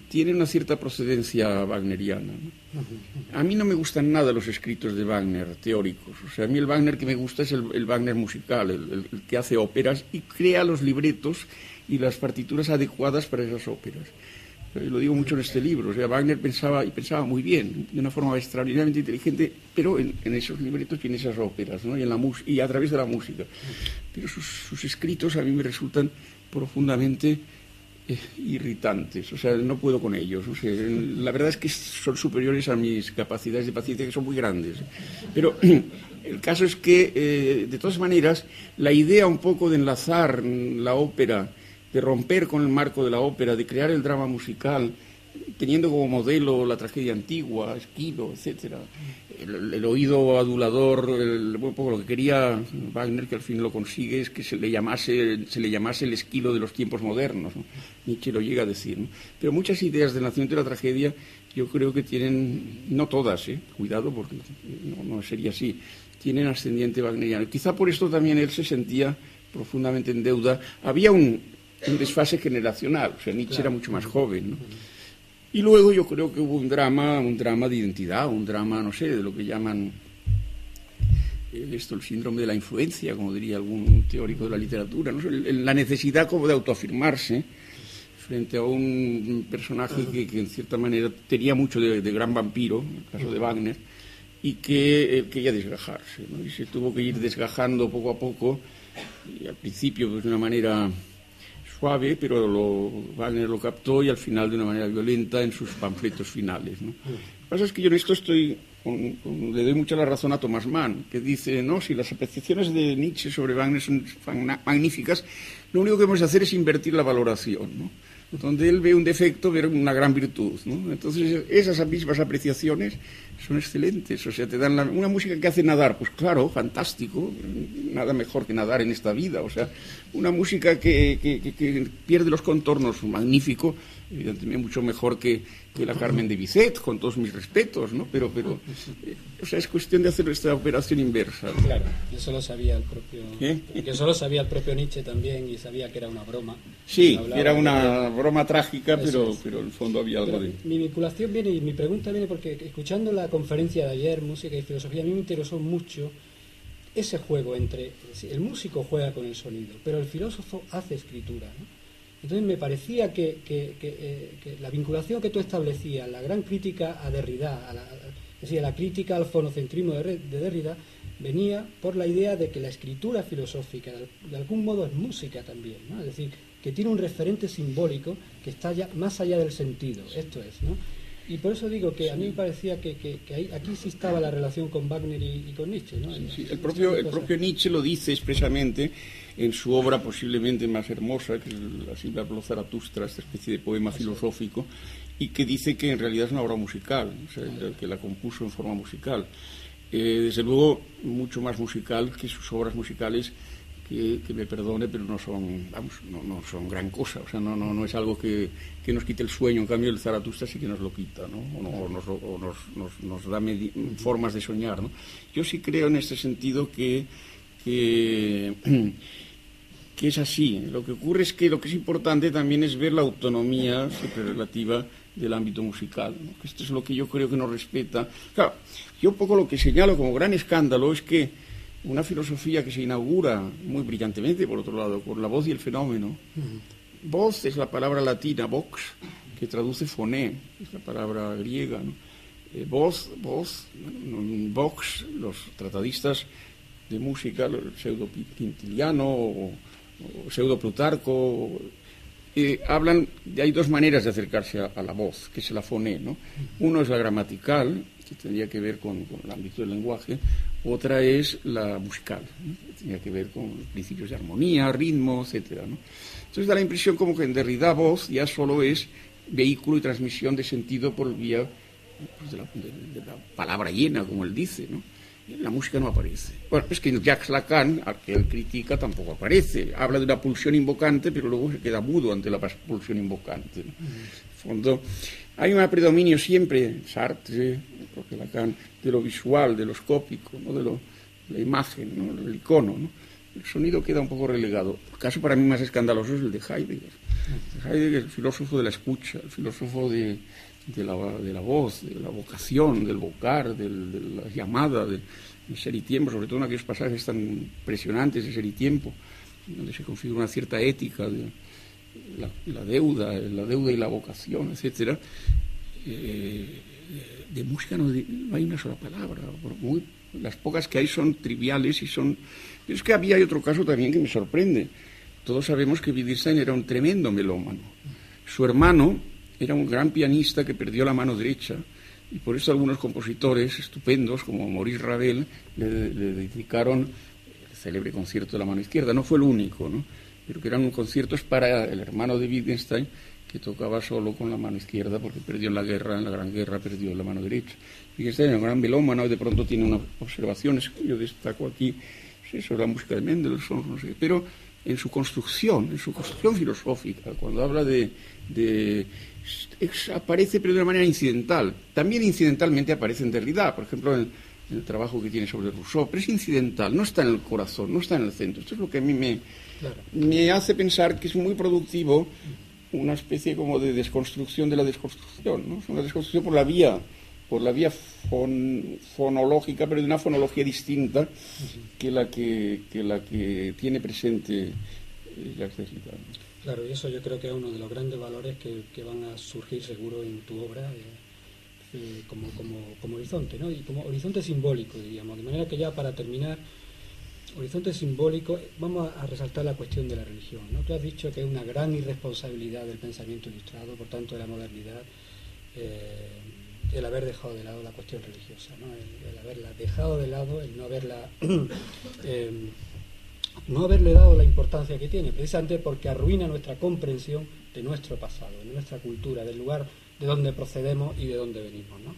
tienen una cierta procedencia wagneriana, ¿no? A mí no me gustan nada los escritos de Wagner teóricos. O sea, a mí el Wagner que me gusta es el Wagner musical, el que hace óperas y crea los libretos y las partituras adecuadas para esas óperas. Lo digo mucho en este libro. O sea, Wagner pensaba muy bien, de una forma extraordinariamente inteligente, pero en esos libretos y en esas óperas, ¿no? Y a través de la música. Pero sus escritos a mí me resultan profundamente irritantes, o sea, no puedo con ellos. O sea, la verdad es que son superiores a mis capacidades de paciencia, que son muy grandes. Pero el caso es que, de todas maneras, la idea un poco de enlazar la ópera, de romper con el marco de la ópera, de crear el drama musical teniendo como modelo la tragedia antigua, Esquilo, etcétera, el oído adulador, un poco lo que quería Wagner, que al fin lo consigue, es que se le llamase el Esquilo de los tiempos modernos, ¿no? Nietzsche lo llega a decir, ¿no? Pero muchas ideas del nacimiento de la tragedia yo creo que tienen, no todas, cuidado porque no sería así, tienen ascendiente wagneriano. Quizá por esto también él se sentía profundamente en deuda. Había un desfase generacional, o sea, Nietzsche era mucho más joven, ¿no? Y luego yo creo que hubo un drama de identidad, un drama, no sé, de lo que llaman el síndrome de la influencia, como diría algún teórico de la literatura, ¿no? La necesidad como de autoafirmarse frente a un personaje que en cierta manera tenía mucho de gran vampiro, en el caso de Wagner, y que quería desgajarse, ¿no? Y se tuvo que ir desgajando poco a poco, y al principio pues, de una manera suave, pero Wagner lo captó y al final de una manera violenta en sus panfletos finales, ¿no? Lo que pasa es que yo en esto le doy mucha la razón a Thomas Mann, que dice, no, si las apreciaciones de Nietzsche sobre Wagner son magníficas, lo único que hemos de hacer es invertir la valoración, ¿no? Donde él ve un defecto, ver una gran virtud, ¿no? Entonces esas mismas apreciaciones son excelentes, o sea, te dan una música que hace nadar, pues claro, fantástico, nada mejor que nadar en esta vida, o sea, una música que pierde los contornos, magnífico, evidentemente mucho mejor que la Carmen de Bizet, con todos mis respetos, ¿no? Pero o sea, es cuestión de hacer esta operación inversa, ¿no? Claro, eso lo sabía el propio Nietzsche también, y sabía que era una broma. Sí, era una broma trágica, pero en el fondo había algo de... Mi vinculación viene, y mi pregunta viene porque escuchando la conferencia de ayer, Música y Filosofía, a mí me interesó mucho ese juego entre... El músico juega con el sonido, pero el filósofo hace escritura, ¿no? Entonces me parecía que la vinculación que tú establecías, la gran crítica a Derrida, es decir, la crítica al fonocentrismo de Derrida, venía por la idea de que la escritura filosófica de algún modo es música también, ¿no? Es decir, que tiene un referente simbólico que está ya más allá del sentido, esto es, ¿no? Y por eso digo que a mí me parecía que aquí sí estaba la relación con Wagner y con Nietzsche, ¿no? Sí, el propio Nietzsche lo dice expresamente en su obra posiblemente más hermosa, que es Así habló Zaratustra, esta especie de poema filosófico, y que dice que en realidad es una obra musical, o sea, que la compuso en forma musical. Desde luego, mucho más musical que sus obras musicales, que me perdone, pero no son, vamos, no son gran cosa, o sea, no es algo que nos quite el sueño. En cambio el Zaratustra sí que nos lo quita, ¿no? O nos da formas de soñar, ¿no? Yo sí creo en este sentido que es así. Lo que ocurre es que lo que es importante también es ver la autonomía siempre relativa del ámbito musical, ¿no? Esto es lo que yo creo que nos respeta. Claro, yo un poco lo que señalo como gran escándalo es que una filosofía que se inaugura muy brillantemente, por otro lado, por la voz y el fenómeno. Voz es la palabra latina, vox, que traduce foné, es la palabra griega, ¿no? Voz, vox, los tratadistas de música, el pseudo-Quintiliano o pseudo-Plutarco, hablan, hay dos maneras de acercarse a la voz, que es la foné, ¿no? Uno es la gramatical, que tendría que ver con el ámbito del lenguaje. Otra es la musical, ¿no? Que tenía que ver con principios de armonía, ritmo, etcétera, ¿no? Entonces da la impresión como que en Derrida voz ya solo es vehículo y transmisión de sentido por vía pues, de la palabra llena, como él dice, ¿no? La música no aparece. Bueno, es que en Jacques Lacan, al que él critica, tampoco aparece. Habla de una pulsión invocante, pero luego se queda mudo ante la pulsión invocante, ¿no? En el fondo, hay un predominio siempre, Sartre, porque Lacan, de lo visual, de lo escópico, ¿no? De la imagen, ¿no? Del icono, ¿no? El sonido queda un poco relegado. El caso para mí más escandaloso es el de Heidegger. Heidegger es el filósofo de la escucha, el filósofo de la voz, de la vocación, del vocar, de la llamada, del ser y tiempo, sobre todo en aquellos pasajes tan impresionantes de ser y tiempo, donde se configura una cierta ética de la deuda y la vocación, etcétera. De música no hay una sola palabra, las pocas que hay son triviales y son... Pero es que hay otro caso también que me sorprende. Todos sabemos que Wittgenstein era un tremendo melómano. Su hermano era un gran pianista que perdió la mano derecha, y por eso algunos compositores estupendos, como Maurice Ravel, le dedicaron el célebre concierto de la mano izquierda. No fue el único, ¿no? Pero que eran conciertos para el hermano de Wittgenstein, que tocaba solo con la mano izquierda porque perdió en la Gran Guerra perdió la mano derecha. Fíjese, es un gran melómano y de pronto tiene unas observaciones que yo destaco aquí, sobre la música de Mendelssohn, no sé, pero en su construcción filosófica, cuando habla aparece pero de una manera incidental. También incidentalmente aparece en Derrida, por ejemplo, en el trabajo que tiene sobre Rousseau, pero es incidental, no está en el corazón, no está en el centro. Esto es lo que a mí me hace pensar que es muy productivo una especie como de desconstrucción de la desconstrucción, ¿no? Es una desconstrucción por la vía fonológica, pero de una fonología distinta que la que tiene presente Jacques Derrida. Claro, y eso yo creo que es uno de los grandes valores que van a surgir seguro en tu obra como horizonte, ¿no? Y como horizonte simbólico, diríamos. De manera que ya para terminar, horizonte simbólico, vamos a resaltar la cuestión de la religión, ¿no? Tú has dicho que es una gran irresponsabilidad del pensamiento ilustrado, por tanto de la modernidad, el haber dejado de lado la cuestión religiosa, ¿no? El haberla dejado de lado, el no haberla no haberle dado la importancia que tiene, precisamente porque arruina nuestra comprensión de nuestro pasado, de nuestra cultura, del lugar de donde procedemos y de donde venimos, ¿no?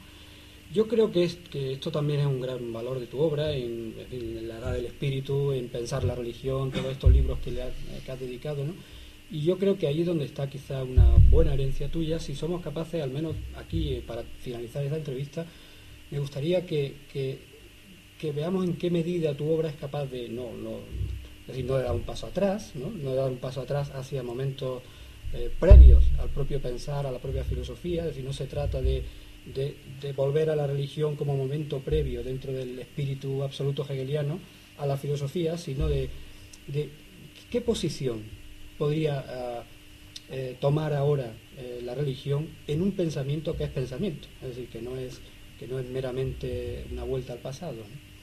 Yo creo que esto también es un gran valor de tu obra, en la edad del espíritu, en pensar la religión, todos estos libros que has dedicado, ¿no? Y yo creo que ahí es donde está quizá una buena herencia tuya. Si somos capaces, al menos aquí, para finalizar esta entrevista, me gustaría que veamos en qué medida tu obra es capaz de no de dar un paso atrás, no de dar un paso atrás hacia momentos previos al propio pensar, a la propia filosofía. Es decir, no se trata de volver a la religión como momento previo dentro del espíritu absoluto hegeliano a la filosofía, sino de qué posición podría tomar ahora la religión en un pensamiento que es pensamiento, es decir, que no es meramente una vuelta al pasado, ¿no?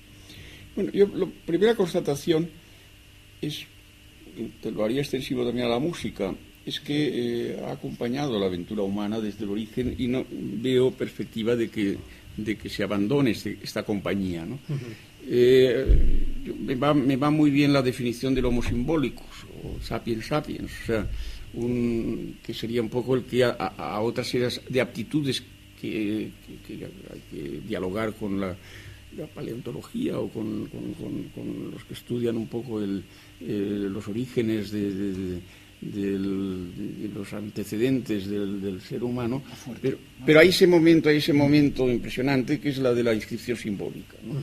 Bueno, la primera constatación es, te lo haría extensivo también a la música, es que ha acompañado la aventura humana desde el origen y no veo perspectiva de que se abandone esta compañía, ¿no? Me va muy bien la definición del homo simbólicos, o sapiens sapiens, o sea, que sería un poco el que a otras series de aptitudes que hay que dialogar con la paleontología o con los que estudian un poco los orígenes de los antecedentes del ser humano, pero hay ese momento impresionante que es la de la inscripción simbólica, ¿no?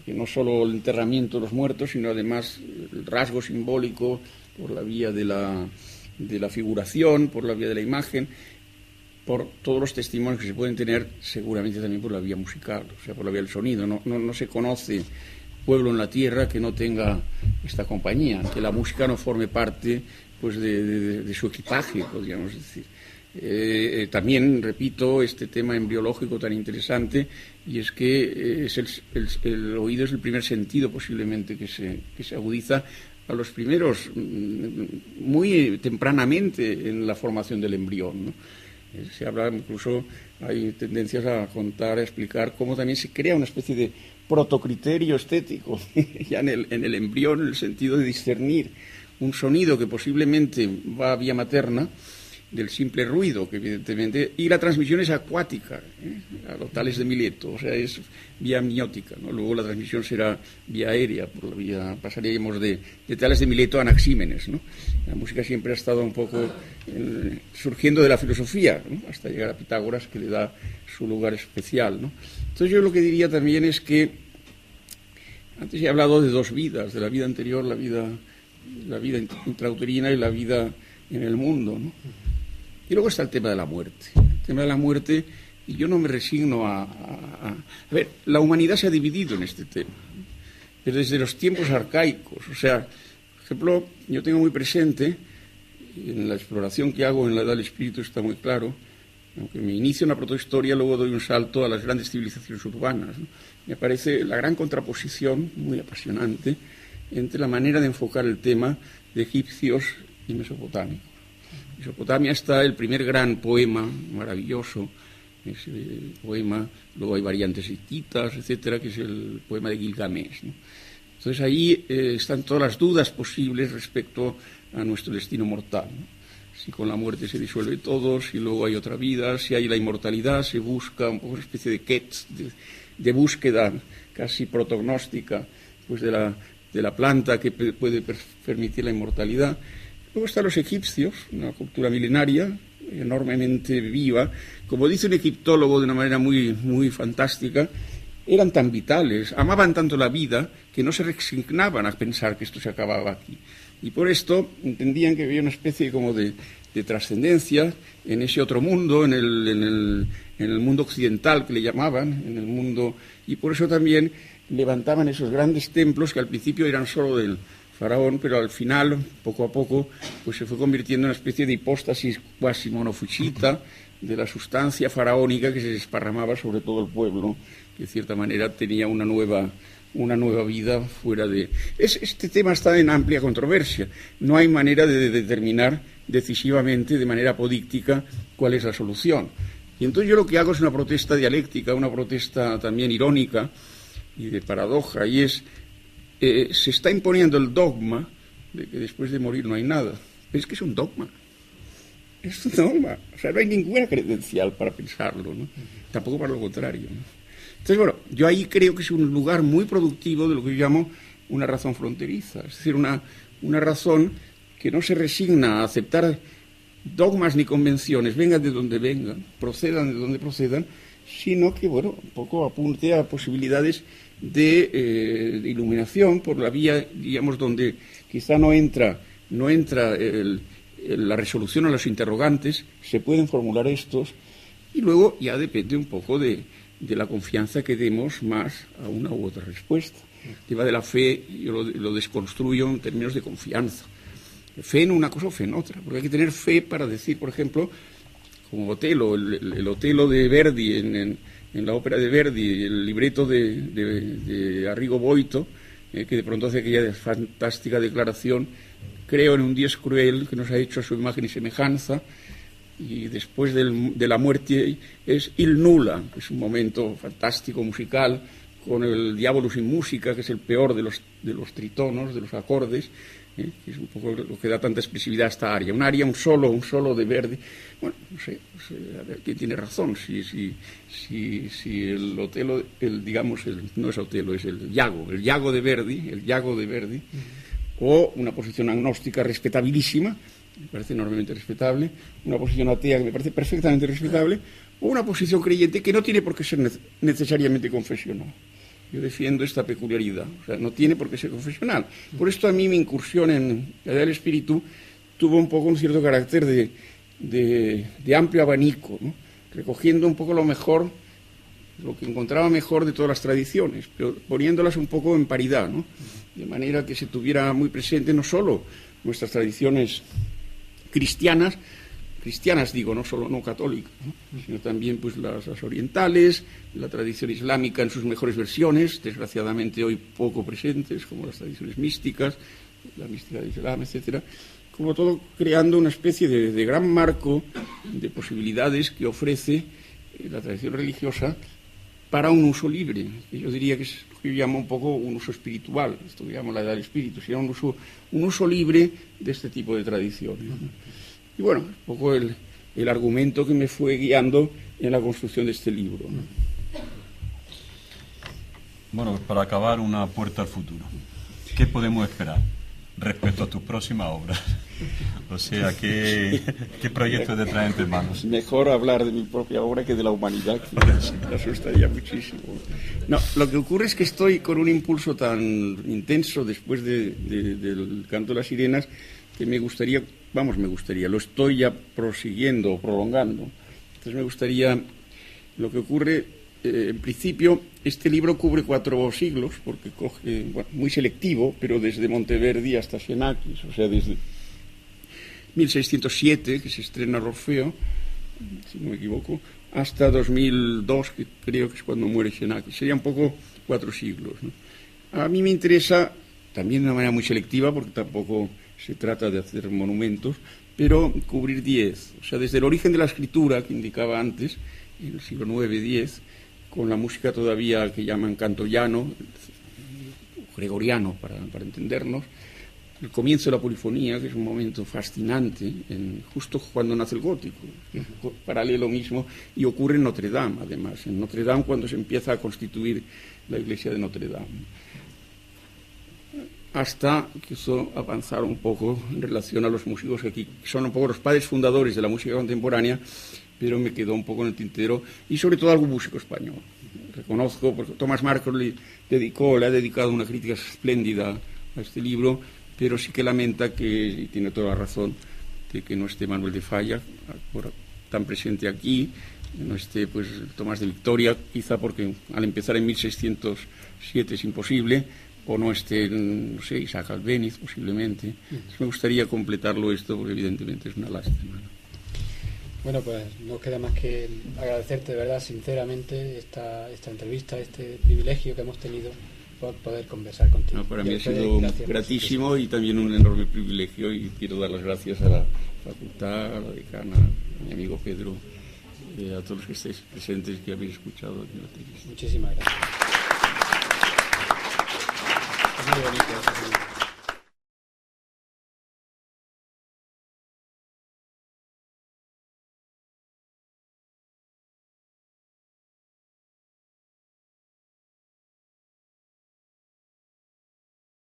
Que no solo el enterramiento de los muertos, sino además el rasgo simbólico por la vía de la figuración, por la vía de la imagen, por todos los testimonios que se pueden tener, seguramente también por la vía musical, o sea, por la vía del sonido. No se conoce pueblo en la tierra que no tenga esta compañía, que la música no forme parte pues de su equipaje, podríamos decir. También, repito, este tema embriológico tan interesante, y es que el oído es el primer sentido posiblemente que se agudiza a los primeros, muy tempranamente en la formación del embrión, ¿no? Se habla, incluso hay tendencias a contar, a explicar cómo también se crea una especie de protocriterio estético ya en el embrión, en el sentido de discernir un sonido que posiblemente va vía materna del simple ruido, que evidentemente, y la transmisión es acuática, a los Tales de Mileto, o sea, es vía amniótica, ¿no? Luego la transmisión será vía aérea, pasaríamos de Tales de Mileto a Anaxímenes, ¿no? La música siempre ha estado un poco surgiendo de la filosofía, ¿no? Hasta llegar a Pitágoras, que le da su lugar especial, ¿no? Entonces yo lo que diría también es que, antes he hablado de dos vidas, de la vida anterior, la vida intrauterina y la vida en el mundo, ¿no? Y luego está el tema de la muerte. El tema de la muerte, y yo no me resigno a ver, la humanidad se ha dividido en este tema, pero desde los tiempos arcaicos. O sea, por ejemplo, yo tengo muy presente, en la exploración que hago en la Edad del Espíritu está muy claro, aunque me inicio en la protohistoria, luego doy un salto a las grandes civilizaciones urbanas, ¿no? Me parece la gran contraposición, muy apasionante, entre la manera de enfocar el tema de egipcios y mesopotámicos. En Mesopotamia está el primer gran poema maravilloso, ese poema, luego hay variantes hititas, etcétera, que es el poema de Gilgamesh, ¿no? Entonces ahí están todas las dudas posibles respecto a nuestro destino mortal, ¿no? si con la muerte se disuelve todo, si luego hay otra vida, si hay la inmortalidad, se busca un poco una especie de ketz, de búsqueda casi protognóstica pues de la planta que puede permitir la inmortalidad. Luego están los egipcios, una cultura milenaria enormemente viva. Como dice un egiptólogo de una manera muy, muy fantástica, eran tan vitales, amaban tanto la vida, que no se resignaban a pensar que esto se acababa aquí. Y por esto entendían que había una especie como de trascendencia en ese otro mundo, en el mundo occidental que le llamaban, en el mundo, y por eso también levantaban esos grandes templos que al principio eran solo del faraón, pero al final, poco a poco, pues se fue convirtiendo en una especie de hipóstasis cuasi monofuchita de la sustancia faraónica que se desparramaba sobre todo el pueblo, que de cierta manera tenía una nueva vida fuera de... Este tema está en amplia controversia. No hay manera de determinar decisivamente, de manera apodíctica, cuál es la solución. Y entonces yo lo que hago es una protesta dialéctica, una protesta también irónica y de paradoja, y es, se está imponiendo el dogma de que después de morir no hay nada. Pero es que es un dogma. Es un dogma. O sea, no hay ninguna credencial para pensarlo, ¿no? Tampoco para lo contrario, ¿no? Entonces, bueno, yo ahí creo que es un lugar muy productivo de lo que yo llamo una razón fronteriza, es decir, una razón que no se resigna a aceptar dogmas ni convenciones, vengan de donde vengan, procedan de donde procedan, sino que, bueno, un poco apunte a posibilidades de iluminación por la vía, digamos, donde quizá no entra la resolución a los interrogantes, se pueden formular estos, y luego ya depende un poco de la confianza que demos más a una u otra respuesta. El tema de la fe yo lo desconstruyo en términos de confianza. Fe en una cosa o fe en otra, porque hay que tener fe para decir, por ejemplo, como Otelo, el Otelo de Verdi, en la ópera de Verdi, el libreto de Arrigo Boito, que de pronto hace aquella fantástica declaración: creo en un Dios cruel que nos ha hecho a su imagen y semejanza, y después de la muerte es Il Nulla, que es un momento fantástico musical, con el Diablo sin música, que es el peor de los tritonos, de los acordes, que es un poco lo que da tanta expresividad a esta aria. Un aria, un solo de Verdi. Bueno, no sé, a ver quién tiene razón, si el Otelo, no es Otelo, es el Iago de Verdi, o una posición agnóstica respetabilísima, me parece enormemente respetable, una posición atea que me parece perfectamente respetable, o una posición creyente que no tiene por qué ser necesariamente confesional. Yo defiendo esta peculiaridad, o sea, no tiene por qué ser confesional. Por esto a mí mi incursión en la idea del espíritu tuvo un poco un cierto carácter de amplio abanico, ¿no? Recogiendo un poco lo mejor, lo que encontraba mejor de todas las tradiciones, pero poniéndolas un poco en paridad, ¿no? De manera que se tuviera muy presente no solo nuestras tradiciones cristianas digo, no católicas, ¿no? Sino también pues las orientales, la tradición islámica en sus mejores versiones, desgraciadamente hoy poco presentes, como las tradiciones místicas, la mística del Islam, etcétera, como todo creando una especie de gran marco de posibilidades que ofrece la tradición religiosa para un uso libre, que yo diría que es lo que yo llamo un poco un uso espiritual, esto que llamo la edad del espíritu, sería un uso libre de este tipo de tradiciones, ¿no? Y bueno, un poco el argumento que me fue guiando en la construcción de este libro, ¿no? Bueno, para acabar, una puerta al futuro. ¿Qué podemos esperar respecto a tus próximas obras? O sea, ¿qué proyectos te traen entre manos? Mejor hablar de mi propia obra que de la humanidad, que me asustaría muchísimo. No, lo que ocurre es que estoy con un impulso tan intenso después del canto de las sirenas que me gustaría, lo estoy ya prosiguiendo, prolongando. Entonces me gustaría, lo que ocurre, en principio, este libro cubre 4 siglos, porque coge, bueno, muy selectivo, pero desde Monteverdi hasta Xenakis, o sea, desde 1607, que se estrena Orfeo, si no me equivoco, hasta 2002, que creo que es cuando muere Xenakis. Sería un poco 4 siglos, ¿no? A mí me interesa, también de una manera muy selectiva, porque tampoco se trata de hacer monumentos, pero cubrir 10. O sea, desde el origen de la escritura, que indicaba antes, en el siglo IX-X, con la música todavía que llaman canto llano, gregoriano para entendernos, el comienzo de la polifonía, que es un momento fascinante, justo cuando nace el gótico, paralelo mismo, y ocurre en Notre Dame, además, en Notre Dame cuando se empieza a constituir la iglesia de Notre Dame. Hasta que eso avanzar un poco en relación a los músicos que aquí son un poco los padres fundadores de la música contemporánea, pero me quedó un poco en el tintero, y sobre todo algún músico español. Reconozco, porque Tomás Marcos le ha dedicado una crítica espléndida a este libro, pero sí que lamenta que, y tiene toda la razón, de que no esté Manuel de Falla tan presente aquí, no esté pues Tomás de Victoria, quizá porque al empezar en 1607 es imposible, o no esté, no sé, Isaac Albéniz posiblemente. Entonces me gustaría completarlo esto, porque evidentemente es una lástima, ¿no? Bueno, pues no queda más que agradecerte de verdad, sinceramente, esta entrevista, este privilegio que hemos tenido por poder conversar contigo. No, para mí ha sido gratísimo y también un enorme privilegio, y quiero dar las gracias a la facultad, a la decana, a mi amigo Pedro, a todos los que estáis presentes, que habéis escuchado aquí en la entrevista. Muchísimas gracias. Muy bonito.